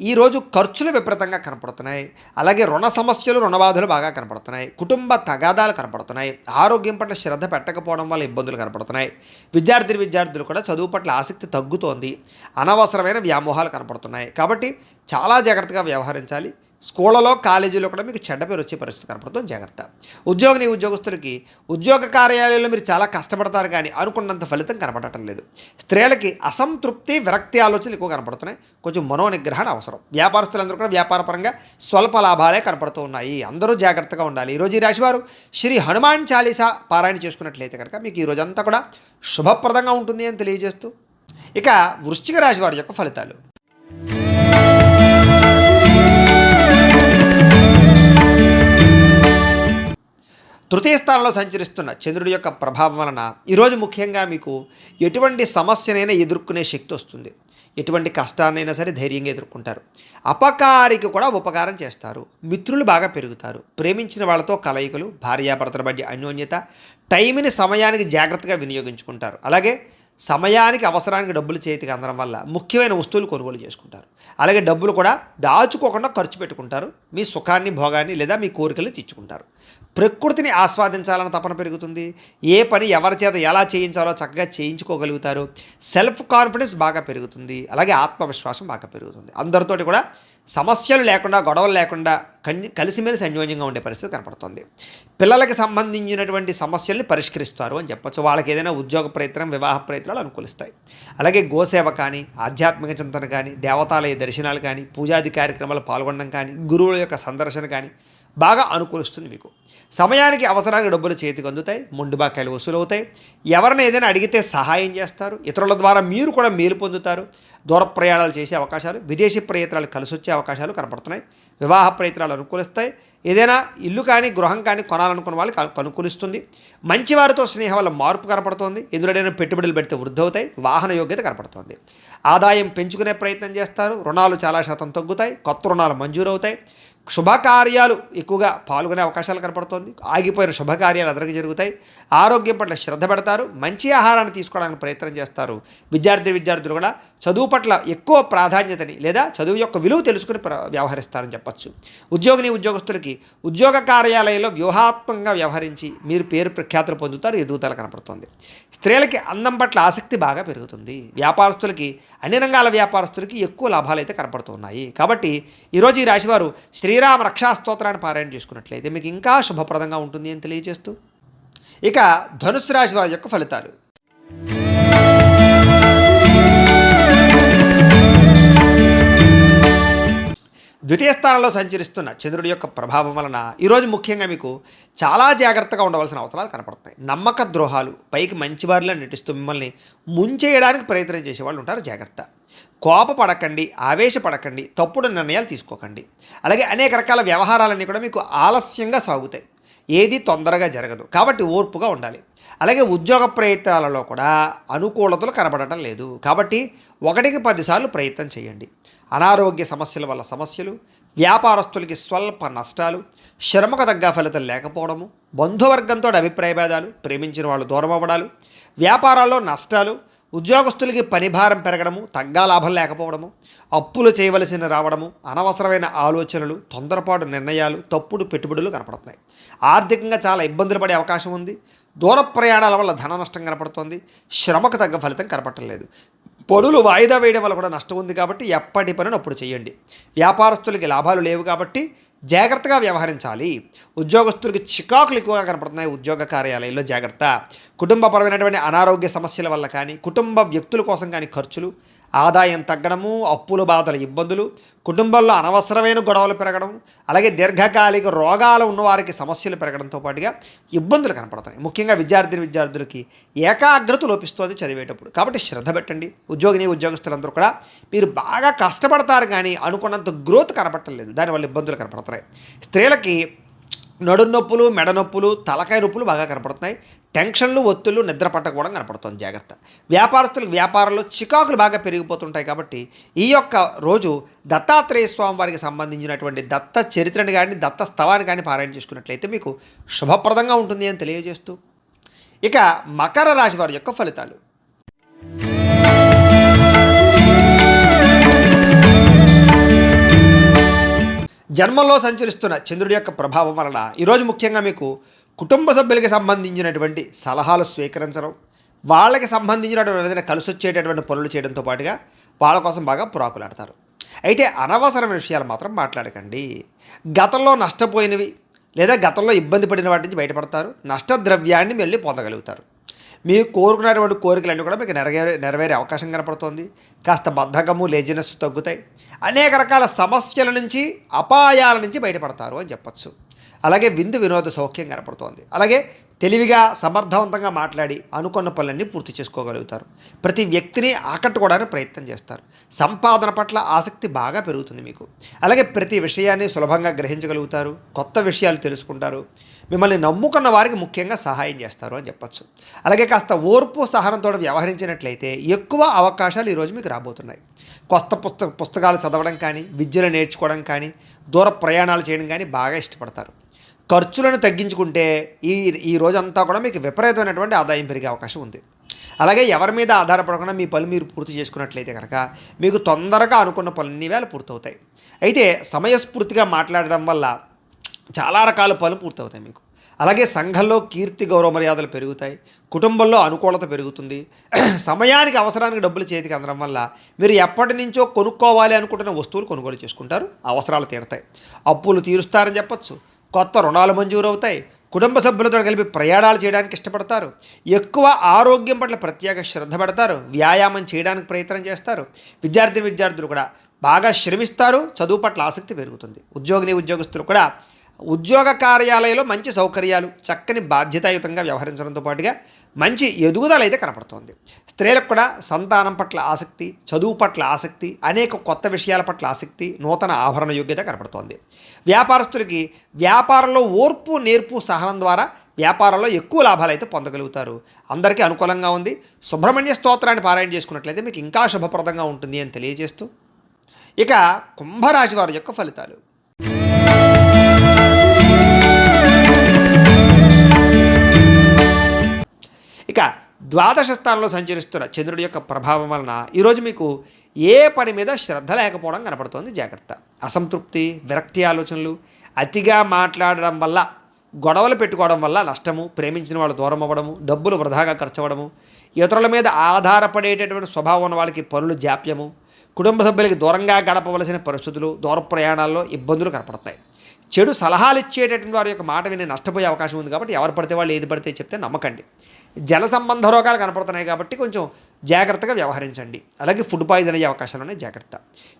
ఈరోజు ఖర్చులు విపరీతంగా కనపడుతున్నాయి. అలాగే రుణ సమస్యలు, రుణబాధలు బాగా కనపడుతున్నాయి. కుటుంబ తగాదాలు కనపడుతున్నాయి. ఆరోగ్యం పట్ల శ్రద్ధ పెట్టకపోవడం వల్ల ఇబ్బందులు కనపడుతున్నాయి. విద్యార్థులు కూడా చదువు పట్ల ఆసక్తి తగ్గుతోంది. అనవసరమైన వ్యామోహాలు కనపడుతున్నాయి. కాబట్టి చాలా జాగ్రత్తగా వ్యవహరించాలి. స్కూళ్ళలో, కాలేజీలో కూడా మీకు చెడ్డ పేరు వచ్చే పరిస్థితి కనపడుతుంది, జాగ్రత్త. ఉద్యోగస్తులకి ఉద్యోగ కార్యాలయంలో మీరు చాలా కష్టపడతారు, కానీ అనుకున్నంత ఫలితం కనపడటం లేదు. స్త్రీలకి అసంతృప్తి, విరక్తి ఆలోచనలు ఎక్కువ కనపడుతున్నాయి. కొంచెం మనోనిగ్రహణ అవసరం. వ్యాపారస్తులందరూ కూడా వ్యాపారపరంగా స్వల్ప లాభాలే కనపడుతూ ఉన్నాయి. అందరూ జాగ్రత్తగా ఉండాలి. ఈరోజు ఈ రాశివారు శ్రీ హనుమాన్ చాలీసా పారాయణ చేసుకున్నట్లయితే కనుక మీకు ఈ రోజంతా కూడా శుభప్రదంగా ఉంటుంది అని తెలియజేస్తూ, ఇక వృశ్చిక రాశి వారి యొక్క ఫలితాలు. తృతీయ స్థానంలో సంచరిస్తున్న చంద్రుడి యొక్క ప్రభావం వలన ఈరోజు ముఖ్యంగా మీకు ఎటువంటి సమస్యనైనా ఎదుర్కొనే శక్తి వస్తుంది. ఎటువంటి కష్టాన్నైనా సరే ధైర్యంగా ఎదుర్కొంటారు. అపకారికి కూడా ఉపకారం చేస్తారు. మిత్రులు బాగా పెరుగుతారు. ప్రేమించిన వాళ్ళతో కలయికలు, భార్యాభర్తల మధ్య అన్యోన్యత, టైంని సమయానికి జాగ్రత్తగా వినియోగించుకుంటారు. అలాగే సమయానికి, అవసరానికి డబ్బులు చేతికి అందడం వల్ల ముఖ్యమైన వస్తువులు కొనుగోలు చేసుకుంటారు. అలాగే డబ్బులు కూడా దాచుకోకుండా ఖర్చు పెట్టుకుంటారు. మీ సుఖాన్ని, భోగాన్ని లేదా మీ కోరికలు తీర్చుకుంటారు. ప్రకృతిని ఆస్వాదించాలని తపన పెరుగుతుంది. ఏ పని ఎవరి చేత ఎలా చేయించాలో చక్కగా చేయించుకోగలుగుతారు. సెల్ఫ్ కాన్ఫిడెన్స్ బాగా పెరుగుతుంది. అలాగే ఆత్మవిశ్వాసం బాగా పెరుగుతుంది. అందరితోటి కూడా సమస్యలు లేకుండా, గొడవలు లేకుండా కలిసిమెలిసి అన్యోన్యంగా ఉండే పరిస్థితి కనపడుతుంది. పిల్లలకి సంబంధించినటువంటి సమస్యల్ని పరిష్కరిస్తారు అని చెప్పచ్చు. వాళ్ళకి ఏదైనా ఉద్యోగ ప్రయత్నం, వివాహ ప్రయత్నాలు అనుకూలిస్తాయి. అలాగే గోసేవ కానీ, ఆధ్యాత్మిక చింతన కానీ, దేవతాలయ దర్శనాలు కానీ, పూజాది కార్యక్రమాలు పాల్గొనడం కానీ, గురువుల యొక్క సందర్శన కానీ బాగా అనుకూలిస్తుంది మీకు. సమయానికి, అవసరానికి డబ్బులు చేతికి అందుతాయి. మొండి బాకాయలు వసూలవుతాయి. ఎవరిని ఏదైనా అడిగితే సహాయం చేస్తారు. ఇతరుల ద్వారా మీరు కూడా మేలు పొందుతారు. దూర ప్రయాణాలు చేసే అవకాశాలు, విదేశీ ప్రయత్నాలు కలిసి వచ్చే అవకాశాలు కనపడుతున్నాయి. వివాహ ప్రయత్నాలు అనుకూలిస్తాయి. ఏదైనా ఇల్లు కానీ గృహం కానీ కొనాలనుకున్న వాళ్ళకి అనుకూలిస్తుంది. మంచివారితో స్నేహం వల్ల మార్పు కనపడుతోంది. ఎందులోనైనా పెట్టుబడులు పెడితే వృద్ధి అవుతాయి. వాహన యోగ్యత కనపడుతోంది. ఆదాయం పెంచుకునే ప్రయత్నం చేస్తారు. రుణాలు చాలా శాతం తగ్గుతాయి. కొత్త రుణాలు మంజూరవుతాయి. శుభకార్యాలు ఎక్కువగా పాల్గొనే అవకాశాలు కనపడుతోంది. ఆగిపోయిన శుభకార్యాలు అందరికీ జరుగుతాయి. ఆరోగ్యం పట్ల శ్రద్ధ పెడతారు. మంచి ఆహారాన్ని తీసుకోవడానికి ప్రయత్నం చేస్తారు. విద్యార్థులు కూడా చదువు పట్ల ఎక్కువ ప్రాధాన్యతని లేదా చదువు యొక్క విలువ తెలుసుకుని వ్యవహరిస్తారని చెప్పచ్చు. ఉద్యోగస్తులకి ఉద్యోగ కార్యాలయంలో వ్యూహాత్మకంగా వ్యవహరించి మీరు పేరు ప్రఖ్యాతులు పొందుతారు. ఎదుగుదల కనపడుతుంది. స్త్రీలకి అందం పట్ల ఆసక్తి బాగా పెరుగుతుంది. వ్యాపారస్తులకి అన్ని రంగాల వ్యాపారస్తులకి ఎక్కువ లాభాలు అయితే కనపడుతున్నాయి. కాబట్టి ఈరోజు ఈ రాశివారు శ్రీరామ రక్షా స్తోత్రాన్ని పారాయణ చేసుకున్నట్లయితే మీకు ఇంకా శుభప్రదంగా ఉంటుంది అని తెలియజేస్తూ, ఇక ధనుస్సు రాశి వారి యొక్క ఫలితాలు. ద్వితీయ స్థానంలో సంచరిస్తున్న చంద్రుడి యొక్క ప్రభావం వలన ఈరోజు ముఖ్యంగా మీకు చాలా జాగ్రత్తగా ఉండవలసిన అవసరాలు కనపడతాయి. నమ్మక ద్రోహాలు, పైకి మంచివారిలా నటిస్తూ మిమ్మల్ని ముంచేయడానికి ప్రయత్నం చేసేవాళ్ళు ఉంటారు. జాగ్రత్త. కోపపడకండి, ఆవేశపడకండి, తప్పుడు నిర్ణయాలు తీసుకోకండి. అలాగే అనేక రకాల వ్యవహారాలన్నీ కూడా మీకు ఆలస్యంగా సాగుతాయి. ఏది తొందరగా జరగదు. కాబట్టి ఓర్పుగా ఉండాలి. అలాగే ఉద్యోగ ప్రయత్నాలలో కూడా అనుకూలతలు కనబడటం లేదు. కాబట్టి 1కి 10 సార్లు ప్రయత్నం చేయండి. అనారోగ్య సమస్యల వల్ల సమస్యలు, వ్యాపారస్తులకి స్వల్ప నష్టాలు, శ్రమకు తగ్గ ఫలితం లేకపోవడము, బంధువర్గంతో అభిప్రాయ భేదాలు, ప్రేమించిన వాళ్ళు దూరం అవ్వడాలు, వ్యాపారాల్లో నష్టాలు, ఉద్యోగస్తులకి పనిభారం పెరగడము, తగ్గా లాభం లేకపోవడము, అప్పులు చేయవలసిన రావడము, అనవసరమైన ఆలోచనలు, తొందరపాటు నిర్ణయాలు, తప్పుడు పెట్టుబడులు కనపడుతున్నాయి. ఆర్థికంగా చాలా ఇబ్బందులు పడే అవకాశం ఉంది. దూర ప్రయాణాల వల్ల ధన నష్టం కనపడుతోంది. శ్రమకు తగ్గ ఫలితం కనపడలేదు. పనులు వాయిదా వేయడం వల్ల కూడా నష్టం ఉంది. కాబట్టి ఎప్పటి పనులు అప్పుడు చేయండి. వ్యాపారస్తులకి లాభాలు లేవు కాబట్టి జాగ్రత్తగా వ్యవహరించాలి. ఉద్యోగస్తులకి చికాకులు ఎక్కువగా కనపడుతున్నాయి. ఉద్యోగ కార్యాలయంలో జాగ్రత్త. కుటుంబపరమైనటువంటి అనారోగ్య సమస్యల వల్ల కానీ, కుటుంబ వ్యక్తుల కోసం కానీ ఖర్చులు, ఆదాయం తగ్గడము, అప్పులు బాధల ఇబ్బందులు, కుటుంబంలో అనవసరమైన గొడవలు పెరగడం, అలాగే దీర్ఘకాలిక రోగాలు ఉన్నవారికి సమస్యలు పెరగడంతో పాటుగా ఇబ్బందులు కనపడుతున్నాయి. ముఖ్యంగా విద్యార్థులకి ఏకాగ్రత లోపిస్తుంది చదివేటప్పుడు. కాబట్టి శ్రద్ధ పెట్టండి. ఉద్యోగస్తులందరూ కూడా మీరు బాగా కష్టపడతారు కానీ అనుకున్నంత గ్రోత్ కనపడలేదు. దానివల్ల ఇబ్బందులు కనపడుతున్నాయి. స్త్రీలకి నడు నొప్పులు, మెడ నొప్పులు, తలకాయ నొప్పులు బాగా కనపడుతున్నాయి. టెన్షన్లు, ఒత్తులు, నిద్ర పట్టకపోవడం కనపడుతుంది. జాగ్రత్త. వ్యాపారస్తులకు వ్యాపారంలో చికాకులు బాగా పెరిగిపోతుంటాయి. కాబట్టి ఈ యొక్క రోజు దత్తాత్రేయ స్వామి వారికి సంబంధించినటువంటి దత్త చరిత్రని కానీ, దత్త స్తవాన్ని కానీ పారాయణ చేసుకున్నట్లయితే మీకు శుభప్రదంగా ఉంటుంది అని తెలియజేస్తూ, ఇక మకర రాశి వారి యొక్క ఫలితాలు. జన్మంలో సంచరిస్తున్న చంద్రుడి యొక్క ప్రభావం వలన ఈరోజు ముఖ్యంగా మీకు కుటుంబ సభ్యులకి సంబంధించినటువంటి సలహాలు స్వీకరించడం, వాళ్ళకి సంబంధించినటువంటి ఏదైనా కలిసి వచ్చేటటువంటి పనులు చేయడంతో పాటుగా వాళ్ళ కోసం బాగా పురాకులాడతారు. అయితే అనవసరమైన విషయాలు మాత్రం మాట్లాడకండి. గతంలో నష్టపోయినవి లేదా గతంలో ఇబ్బంది పడిన వాటి నుంచి బయటపడతారు. నష్టద్రవ్యాన్ని మళ్ళీ పొందగలుగుతారు. మీరు కోరుకున్నటువంటి కోరికలన్నీ కూడా మీకు నెరవేరే అవకాశం కనపడుతోంది. కాస్త బద్ధకము, లేజినెస్ తగ్గుతాయి. అనేక రకాల సమస్యల నుంచి, అపాయాల నుంచి బయటపడతారు అని చెప్పచ్చు. అలాగే వినోద సౌఖ్యం కనపడుతోంది. అలాగే తెలివిగా, సమర్థవంతంగా మాట్లాడి అనుకున్న పనులన్నీ పూర్తి చేసుకోగలుగుతారు. ప్రతి వ్యక్తిని ఆకట్టుకోవడానికి ప్రయత్నం చేస్తారు. సంపాదన పట్ల ఆసక్తి బాగా పెరుగుతుంది మీకు. అలాగే ప్రతి విషయాన్ని సులభంగా గ్రహించగలుగుతారు. కొత్త విషయాలు తెలుసుకుంటారు. మిమ్మల్ని నమ్ముకున్న వారికి ముఖ్యంగా సహాయం చేస్తారు అని చెప్పచ్చు. అలాగే కాస్త ఓర్పు, సహనంతో వ్యవహరించినట్లయితే ఎక్కువ అవకాశాలు ఈరోజు మీకు రాబోతున్నాయి. కొత్త పుస్తకాలు చదవడం కానీ, విద్యను నేర్చుకోవడం కానీ, దూర ప్రయాణాలు చేయడం కానీ బాగా ఇష్టపడతారు. ఖర్చులను తగ్గించుకుంటే ఈ రోజంతా కూడా మీకు విపరీతమైనటువంటి ఆదాయం పెరిగే అవకాశం ఉంది. అలాగే ఎవరి మీద ఆధారపడకుండా మీ పనులు మీరు పూర్తి చేసుకున్నట్లయితే కనుక మీకు తొందరగా అనుకున్న పనులన్నీ వేళ పూర్తవుతాయి. అయితే సమయస్ఫూర్తిగా మాట్లాడడం వల్ల చాలా రకాల పనులు పూర్తవుతాయి మీకు. అలాగే సంఘంలో కీర్తి, గౌరవ మర్యాదలు పెరుగుతాయి. కుటుంబంలో అనుకూలత పెరుగుతుంది. సమయానికి, అవసరానికి డబ్బులు చేతికి అందడం వల్ల మీరు ఎప్పటి నుంచో కొనుక్కోవాలి అనుకుంటున్న వస్తువులు కొనుగోలు చేసుకుంటారు. అవసరాలు తీరుతాయి. అప్పులు తీరుస్తారని చెప్పచ్చు. కొత్త రుణాలు మంజూరు అవుతాయి. కుటుంబ సభ్యులతో కలిపి ప్రయాణాలు చేయడానికి ఇష్టపడతారు. ఎక్కువ ఆరోగ్యం పట్ల ప్రత్యేక శ్రద్ధ పెడతారు. వ్యాయామం చేయడానికి ప్రయత్నం చేస్తారు. విద్యార్థులు కూడా బాగా శ్రమిస్తారు. చదువు పట్ల ఆసక్తి పెరుగుతుంది. ఉద్యోగస్తులు కూడా ఉద్యోగ కార్యాలయంలో మంచి సౌకర్యాలు, చక్కని బాధ్యతాయుతంగా వ్యవహరించడంతో పాటుగా మంచి ఎదుగుదల అయితే కనపడుతోంది. స్త్రీలకు కూడా సంతానం పట్ల ఆసక్తి, చదువు పట్ల ఆసక్తి, అనేక కొత్త విషయాల పట్ల ఆసక్తి, నూతన ఆభరణ యోగ్యత కనపడుతోంది. వ్యాపారస్తులకి వ్యాపారంలో ఓర్పు, నేర్పు, సహనం ద్వారా వ్యాపారంలో ఎక్కువ లాభాలు అయితే పొందగలుగుతారు. అందరికీ అనుకూలంగా ఉంది. సుబ్రహ్మణ్య స్తోత్రాన్ని పారాయణ చేసుకున్నట్లయితే మీకు ఇంకా శుభప్రదంగా ఉంటుంది అని తెలియజేస్తూ, ఇక కుంభరాశి వారి యొక్క ఫలితాలు. ఇక ద్వాదశ స్థానంలో సంచరిస్తున్న చంద్రుడి యొక్క ప్రభావం వలన ఈరోజు మీకు ఏ పని మీద శ్రద్ధ లేకపోవడం కనపడుతోంది. జాగ్రత్త. అసంతృప్తి, విరక్తి ఆలోచనలు, అతిగా మాట్లాడడం వల్ల, గొడవలు పెట్టుకోవడం వల్ల నష్టము, ప్రేమించిన వాళ్ళు దూరం అవ్వడము, డబ్బులు వృధాగా ఖర్చు అవ్వడము, ఇతరుల మీద ఆధారపడేటటువంటి స్వభావం ఉన్న వాళ్ళకి పనులు జాప్యము, కుటుంబ సభ్యులకి దూరంగా గడపవలసిన పరిస్థితులు, దూర ప్రయాణాల్లో ఇబ్బందులు కనపడతాయి. చెడు సలహాలు ఇచ్చేటటువంటి వారి యొక్క మాట విని నష్టపోయే అవకాశం ఉంది. కాబట్టి ఎవరు పడితే వాళ్ళు ఏది పడితే చెప్తే నమ్మకండి. జల సంబంధ రోగాలు కనపడుతున్నాయి కాబట్టి కొంచెం జాగ్రత్తగా వ్యవహరించండి. అలాగే ఫుడ్ పాయిజన్ అయ్యే అవకాశాలు ఉన్నాయి. జాగ్రత్త.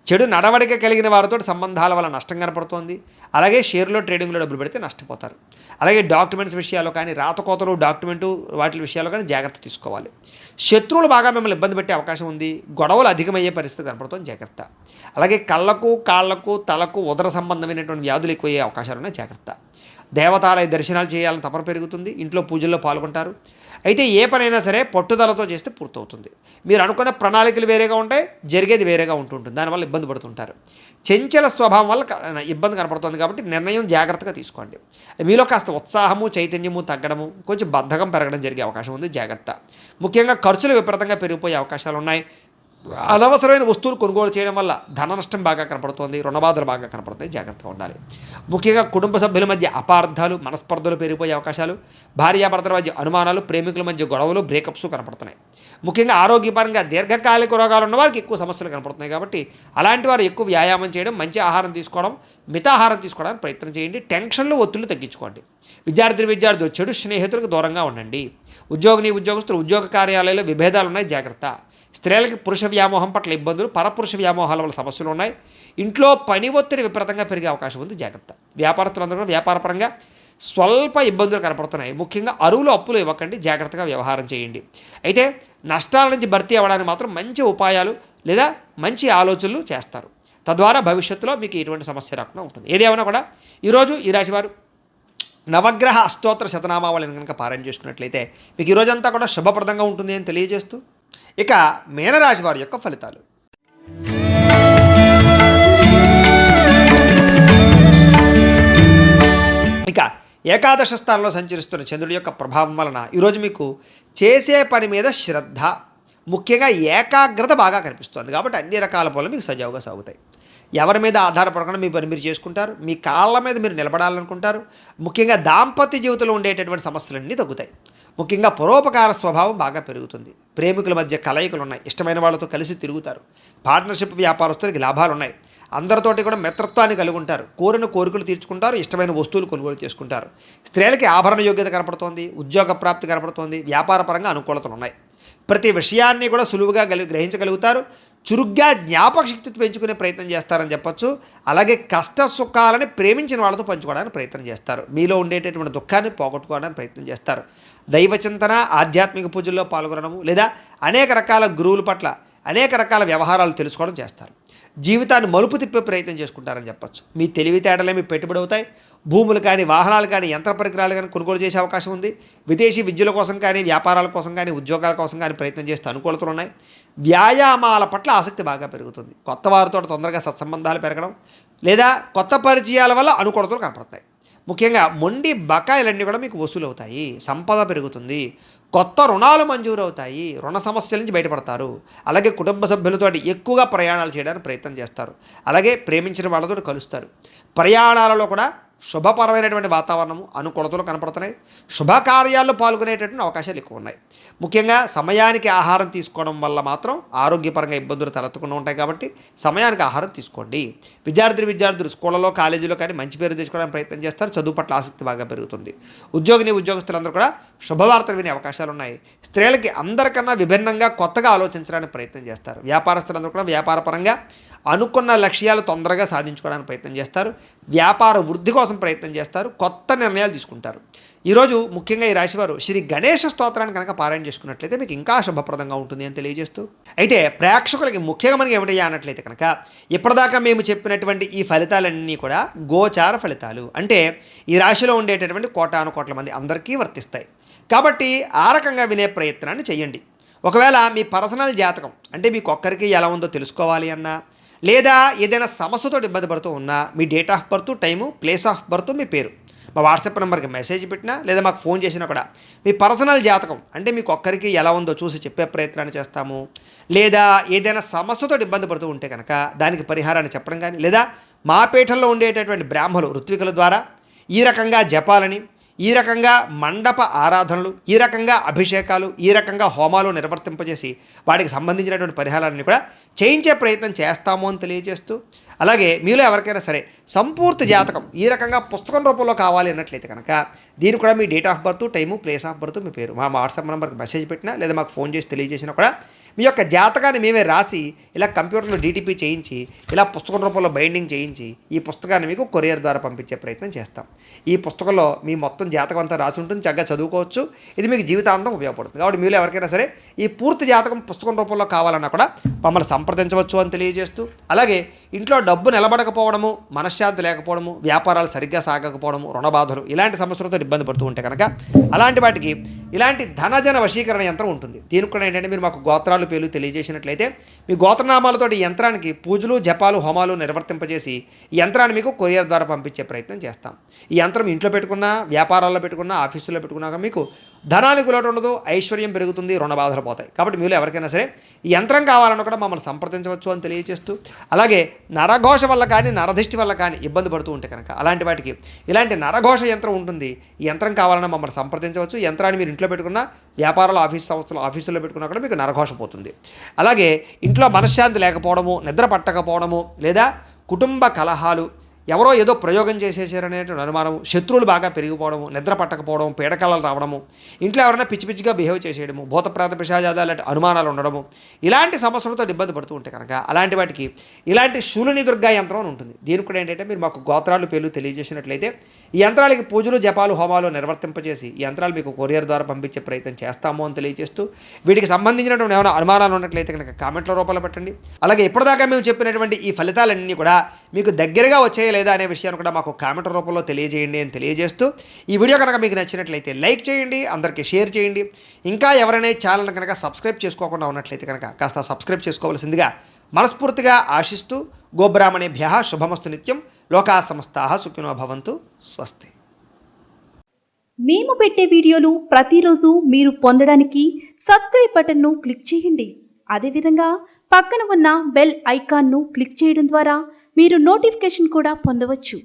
చెడు నడవడిక కలిగిన వారితో సంబంధాల వల్ల నష్టం కనపడుతోంది. అలాగే షేర్లో ట్రేడింగ్లో డబ్బులు పెడితే నష్టపోతారు. అలాగే డాక్యుమెంట్స్ విషయాల్లో కానీ, రాతకోతలు, డాక్యుమెంటు వాటి విషయాల్లో కానీ జాగ్రత్త తీసుకోవాలి. శత్రువులు బాగా మిమ్మల్ని ఇబ్బంది పెట్టే అవకాశం ఉంది. గొడవలు అధికమయ్యే పరిస్థితి కనపడుతుంది. జాగ్రత్త. అలాగే కళ్ళకు, కాళ్లకు, తలకు ఉదర సంబంధమైనటువంటి వ్యాధులు ఎక్కువయ్యే అవకాశాలు ఉన్నాయి. జాగ్రత్త. దేవతాలయ దర్శనాలు చేయాలని తపన పెరుగుతుంది. ఇంట్లో పూజల్లో పాల్గొంటారు. అయితే ఏ పనైనా సరే పట్టుదలతో చేస్తే పూర్తవుతుంది. మీరు అనుకున్న ప్రణాళికలు వేరేగా ఉంటాయి, జరిగేది వేరేగా ఉంటుంటుంది. దానివల్ల ఇబ్బంది పడుతుంటారు. చంచల స్వభావం వల్ల ఇబ్బంది కనపడుతుంది. కాబట్టి నిర్ణయం జాగ్రత్తగా తీసుకోండి. మీలో కాస్త ఉత్సాహము, చైతన్యము తగ్గడము, కొంచెం బద్ధకం పెరగడం జరిగే అవకాశం ఉంది. జాగ్రత్త. ముఖ్యంగా ఖర్చులు విపరీతంగా పెరిగిపోయే అవకాశాలు ఉన్నాయి. అనవసరమైన వస్తువులు కొనుగోలు చేయడం వల్ల ధన నష్టం బాగా కనపడుతోంది. రుణబాధలు బాగా కనపడుతాయి. జాగ్రత్తగా ఉండాలి. ముఖ్యంగా కుటుంబ సభ్యుల మధ్య అపార్థాలు, మనస్పర్ధలు పెరిగిపోయే అవకాశాలు, భార్యాభర్తల మధ్య అనుమానాలు, ప్రేమికుల మధ్య గొడవలు, బ్రేకప్స్ కనపడుతున్నాయి. ముఖ్యంగా ఆరోగ్యపరంగా దీర్ఘకాలిక రోగాలు ఉన్న వారికి ఎక్కువ సమస్యలు కనపడుతున్నాయి. కాబట్టి అలాంటి వారు ఎక్కువ వ్యాయామం చేయడం, మంచి ఆహారం తీసుకోవడం, మితాహారం తీసుకోవడానికి ప్రయత్నం చేయండి. టెన్షన్లు, ఒత్తిళ్లు తగ్గించుకోండి. విద్యార్థులు చెడు స్నేహితులకు దూరంగా ఉండండి. ఉద్యోగస్తులు ఉద్యోగ కార్యాలయాల్లో విభేదాలు ఉన్నాయి. జాగ్రత్త. స్త్రీలకి పురుష వ్యామోహం పట్ల ఇబ్బందులు, పరపురుష వ్యామోహాల వల్ల సమస్యలు ఉన్నాయి. ఇంట్లో పని ఒత్తిడి విపరీతంగా పెరిగే అవకాశం ఉంది. జాగ్రత్త. వ్యాపారస్తులందరూ కూడా వ్యాపారపరంగా స్వల్ప ఇబ్బందులు కనపడుతున్నాయి. ముఖ్యంగా అరువులు, అప్పులు ఇవ్వకండి. జాగ్రత్తగా వ్యవహారం చేయండి. అయితే నష్టాల నుంచి భర్తీ అవ్వడానికి మాత్రం మంచి ఉపాయాలు లేదా మంచి ఆలోచనలు చేస్తారు. తద్వారా భవిష్యత్తులో మీకు ఎటువంటి సమస్య రాకుండా ఉంటుంది. ఏదేమైనా కూడా ఈరోజు ఈ రాశివారు నవగ్రహ అష్టోత్తర శతనామావళిని కనుక పారాయణ చేసుకున్నట్లయితే మీకు ఈరోజంతా కూడా శుభప్రదంగా ఉంటుంది అని తెలియజేస్తూ, ఇక మీనరాశి వారి యొక్క ఫలితాలు. ఇక ఏకాదశ స్థానంలో సంచరిస్తున్న చంద్రుడి యొక్క ప్రభావం వలన ఈరోజు మీకు చేసే పని మీద శ్రద్ధ, ముఖ్యంగా ఏకాగ్రత బాగా కనిపిస్తుంది. కాబట్టి అన్ని రకాల పనులు మీకు సజావుగా సాగుతాయి. ఎవరి మీద ఆధారపడకుండా మీ పని మీరు చేసుకుంటారు. మీ కాళ్ళ మీద మీరు నిలబడాలనుకుంటారు. ముఖ్యంగా దాంపత్య జీవితంలో ఉండేటటువంటి సమస్యలన్నీ తగ్గుతాయి. ముఖ్యంగా పరోపకార స్వభావం బాగా పెరుగుతుంది. ప్రేమికుల మధ్య కలయికలు ఉన్నాయి. ఇష్టమైన వాళ్ళతో కలిసి తిరుగుతారు. పార్ట్నర్షిప్ వ్యాపారస్తులకి లాభాలు ఉన్నాయి. అందరితోటి కూడా మిత్రత్వాన్ని కలిగి ఉంటారు. కోరిన కోరికలు తీర్చుకుంటారు. ఇష్టమైన వస్తువులు కొనుగోలు చేసుకుంటారు. స్త్రీలకి ఆభరణ యోగ్యత కనపడుతోంది. ఉద్యోగ ప్రాప్తి కనపడుతోంది. వ్యాపారపరంగా అనుకూలతలు ఉన్నాయి. ప్రతి విషయాన్ని కూడా సులువుగా గ్రహించగలుగుతారు. చురుగ్గా జ్ఞాపక శక్తి పెంచుకునే ప్రయత్నం చేస్తారని చెప్పొచ్చు. అలాగే కష్ట సుఖాలని ప్రేమించిన వాళ్ళతో పంచుకోవడానికి ప్రయత్నం చేస్తారు. మీలో ఉండేటటువంటి దుఃఖాన్ని పోగొట్టుకోవడానికి ప్రయత్నం చేస్తారు. దైవచింతన, ఆధ్యాత్మిక పూజల్లో పాల్గొనడము లేదా అనేక రకాల గురువుల పట్ల అనేక రకాల వ్యవహారాలు తెలుసుకోవడం చేస్తారు. జీవితాన్ని మలుపు తిప్పే ప్రయత్నం చేసుకుంటారని చెప్పొచ్చు. మీ తెలివితేటలే మీ పెట్టుబడి అవుతాయి. భూములు కానీ, వాహనాలు కానీ, యంత్ర పరికరాలు కానీ కొనుగోలు చేసే అవకాశం ఉంది. విదేశీ విద్యల కోసం కానీ, వ్యాపారాల కోసం కానీ, ఉద్యోగాల కోసం కానీ ప్రయత్నం చేస్తూ అనుకూలతలు ఉన్నాయి. వ్యాయామాల పట్ల ఆసక్తి బాగా పెరుగుతుంది. కొత్త వారితో తొందరగా సత్సంబంధాలు పెరగడం లేదా కొత్త పరిచయాల వల్ల అనుకూలతలు కనపడతాయి. ముఖ్యంగా మొండి బకాయిలన్నీ కూడా మీకు వసూలు అవుతాయి. సంపద పెరుగుతుంది. కొత్త రుణాలు మంజూరు అవుతాయి. రుణ సమస్యల నుంచి బయటపడతారు. అలాగే కుటుంబ సభ్యులతో ఎక్కువగా ప్రయాణాలు చేయడానికి ప్రయత్నం చేస్తారు. అలాగే ప్రేమించిన వాళ్ళతో కలుస్తారు. ప్రయాణాలలో కూడా శుభపరమైనటువంటి వాతావరణము, అనుకూలతలు కనపడుతున్నాయి. శుభకార్యాల్లో పాల్గొనేటటువంటి అవకాశాలు ఎక్కువ ఉన్నాయి. ముఖ్యంగా సమయానికి ఆహారం తీసుకోవడం వల్ల మాత్రం ఆరోగ్యపరంగా ఇబ్బందులు తలెత్తకుండా ఉంటాయి. కాబట్టి సమయానికి ఆహారం తీసుకోండి. విద్యార్థులు స్కూళ్ళలో, కాలేజీలో కానీ మంచి పేరు తెచ్చుకోవడానికి ప్రయత్నం చేస్తారు. చదువు పట్ల ఆసక్తి బాగా పెరుగుతుంది. ఉద్యోగస్తులందరూ కూడా శుభవార్తలు వినే అవకాశాలు ఉన్నాయి. స్త్రీలకి అందరికన్నా విభిన్నంగా కొత్తగా ఆలోచించడానికి ప్రయత్నం చేస్తారు. వ్యాపారస్తులందరూ కూడా వ్యాపారపరంగా అనుకున్న లక్ష్యాలు తొందరగా సాధించుకోవడానికి ప్రయత్నం చేస్తారు. వ్యాపార వృద్ధి కోసం ప్రయత్నం చేస్తారు. కొత్త నిర్ణయాలు తీసుకుంటారు. ఈరోజు ముఖ్యంగా ఈ రాశివారు శ్రీ గణేష స్తోత్రాన్ని కనుక పారాయణ చేసుకున్నట్లయితే మీకు ఇంకా శుభప్రదంగా ఉంటుంది అని తెలియజేస్తూ, అయితే ప్రేక్షకులకి ముఖ్యంగా మనకి ఏమిటయ్యా అన్నట్లయితే కనుక ఇప్పటిదాకా మేము చెప్పినటువంటి ఈ ఫలితాలన్నీ కూడా గోచార ఫలితాలు, అంటే ఈ రాశిలో ఉండేటటువంటి కోటాను కోట్ల మంది అందరికీ వర్తిస్తాయి. కాబట్టి ఆ రకంగా వినే ప్రయత్నాన్ని చేయండి. ఒకవేళ మీ పర్సనల్ జాతకం అంటే మీకు ఒక్కరికి ఎలా ఉందో తెలుసుకోవాలి అన్నా, లేదా ఏదైనా సమస్యతో ఇబ్బంది పడుతూ ఉన్నా మీ date of birth, time, place of birth, మీ పేరు మా వాట్సాప్ నెంబర్కి మెసేజ్ పెట్టినా లేదా మాకు ఫోన్ చేసినా కూడా మీ పర్సనల్ జాతకం అంటే మీకు ఒక్కరికి ఎలా ఉందో చూసి చెప్పే ప్రయత్నాన్ని చేస్తాము. లేదా ఏదైనా సమస్యతో ఇబ్బంది పడుతూ ఉంటే కనుక దానికి పరిహారాన్ని చెప్పడం కానీ, లేదా మా పీఠంలో ఉండేటటువంటి బ్రాహ్మణులు ఋత్వికుల ద్వారా ఈ రకంగా జపాలని, ఈ రకంగా మండప ఆరాధనలు, ఈ రకంగా అభిషేకాలు, ఈ రకంగా హోమాలు నిర్వర్తింపజేసి వాటికి సంబంధించినటువంటి పరిహారాన్ని కూడా చేయించే ప్రయత్నం చేస్తాము అని తెలియజేస్తూ, అలాగే మీలో ఎవరికైనా సరే సంపూర్తి జాతకం ఈ రకంగా పుస్తకం రూపంలో కావాలి అన్నట్లయితే కనుక దీనికి కూడా మీ date of birth, time, place of birth, మీ పేరు మా వాట్సాప్ నెంబర్కి మెసేజ్ పెట్టినా లేదా మాకు ఫోన్ చేసి తెలియజేసినా కూడా మీ యొక్క జాతకాన్ని మేమే రాసి ఇలా కంప్యూటర్లో డీటీపీ చేయించి ఇలా పుస్తకం రూపంలో బైండింగ్ చేయించి ఈ పుస్తకాన్ని మీకు కొరియర్ ద్వారా పంపించే ప్రయత్నం చేస్తాం. ఈ పుస్తకంలో మీ మొత్తం జాతకం అంతా రాసి ఉంటుంది, చక్కగా చదువుకోవచ్చు. ఇది మీకు జీవితాంతం ఉపయోగపడుతుంది. కాబట్టి మీరు ఎవరికైనా సరే ఈ పూర్తి జాతకం పుస్తకం రూపంలో కావాలన్నా కూడా మమ్మల్ని సంప్రదించవచ్చు అని తెలియజేస్తూ, అలాగే ఇంట్లో డబ్బు నిలబడకపోవడము, మనశ్శాంతి లేకపోవడము, వ్యాపారాలు సరిగ్గా సాగకపోవడము, రుణబాధలు ఇలాంటి సమస్యలతో ఇబ్బంది పడుతూ ఉంటే కనుక అలాంటి వాటికి ఇలాంటి ధనజన వశీకరణ యంత్రం ఉంటుంది. దీనికి కూడా ఏంటంటే మీరు మాకు గోత్రాలు పేర్లు తెలియజేసినట్లయితే మీ గోత్రనామాలతో ఈ యంత్రానికి పూజలు, జపాలు, హోమాలు నిర్వర్తింపజేసి ఈ యంత్రాన్ని మీకు కొరియర్ ద్వారా పంపించే ప్రయత్నం చేస్తాం. ఈ యంత్రం ఇంట్లో పెట్టుకున్నా, వ్యాపారాల్లో పెట్టుకున్నా, ఆఫీసుల్లో పెట్టుకున్నాక మీకు ధనానికి లోటు ఉండదు, ఐశ్వర్యం పెరుగుతుంది, రుణ బాధలు పోతాయి. కాబట్టి మీరు ఎవరికైనా సరే ఈ యంత్రం కావాలన్నా కూడా మమ్మల్ని సంప్రదించవచ్చు అని తెలియజేస్తూ, అలాగే నరఘోష వల్ల కానీ నరదిష్టి వల్ల కానీ ఇబ్బంది పడుతూ ఉంటే కనుక అలాంటి వాటికి ఇలాంటి నరఘోష యంత్రం ఉంటుంది. ఈ యంత్రం కావాలన్నా మమ్మల్ని సంప్రదించవచ్చు. యంత్రాన్ని మీరు ఇంట్లో పెట్టుకున్న, వ్యాపారాలు, ఆఫీసుల్లో పెట్టుకున్నా కూడా మీకు నరఘోష పోతుంది. అలాగే ఇంట్లో మనశ్శాంతి లేకపోవడము, నిద్ర పట్టకపోవడము, లేదా కుటుంబ కలహాలు, ఎవరో ఏదో ప్రయోగం చేసేసారనేటువంటి అనుమానము, శత్రువులు బాగా పెరిగిపోవడము, నిద్ర పట్టకపోవడం, పీడకలలు రావడము, ఇంట్లో ఎవరైనా పిచ్చి పిచ్చిగా బిహేవ్ చేసేయడము, భూతప్రాత పిశాచాలు లాంటి అనుమానాలు ఉండడము, ఇలాంటి సమస్యలతో ఇబ్బంది పడుతూ ఉంటే కనుక అలాంటి వాటికి ఇలాంటి శూలిని దుర్గా యంత్రం అని ఉంటుంది. దీనికి కూడా ఏంటంటే మీరు మాకు గోత్రాలు పేర్లు తెలియజేసినట్లయితే ఈ యంత్రాలకి పూజలు, జపాలు, హోమాలు నిర్వర్తింపజేసి ఈ యంత్రాలు మీకు కొరియర్ ద్వారా పంపించే ప్రయత్నం చేస్తాము అని తెలియజేస్తూ, వీటికి సంబంధించినటువంటి ఏమైనా అనుమానాలు ఉన్నట్లయితే కనుక కామెంట్ల రూపంలో పెట్టండి. అలాగే ఇప్పటిదాకా మేము చెప్పినటువంటి ఈ ఫలితాలన్నీ కూడా మీకు దగ్గరగా వచ్చాయా లేదా అనే విషయాన్ని కూడా మాకు కామెంట్ రూపంలో తెలియజేయండి అని తెలియజేస్తూ, ఈ వీడియో కనుక మీకు నచ్చినట్లయితే లైక్ చేయండి, అందరికీ షేర్ చేయండి. ఇంకా ఎవరైనా ఛానల్ కనుక సబ్స్క్రైబ్ చేసుకోకుండా ఉన్నట్లయితే కనుక కాస్త సబ్స్క్రైబ్ చేసుకోవాల్సిందిగా మనస్ఫూర్తిగా ఆశిస్తూ, గోబ్రాహ్మణేభ్యః శుభమస్తు నిత్యం, లోకా సమస్తాః సుఖినో భవంతు, స్వస్తి. మేము పెట్టే వీడియోలు ప్రతిరోజు మీరు పొందడానికి సబ్స్క్రైబ్ బటన్ను క్లిక్ చేయండి. అదేవిధంగా పక్కన ఉన్న బెల్ ఐకాన్ను క్లిక్ చేయడం ద్వారా మీరు నోటిఫికేషన్ కూడా పొందవచ్చు.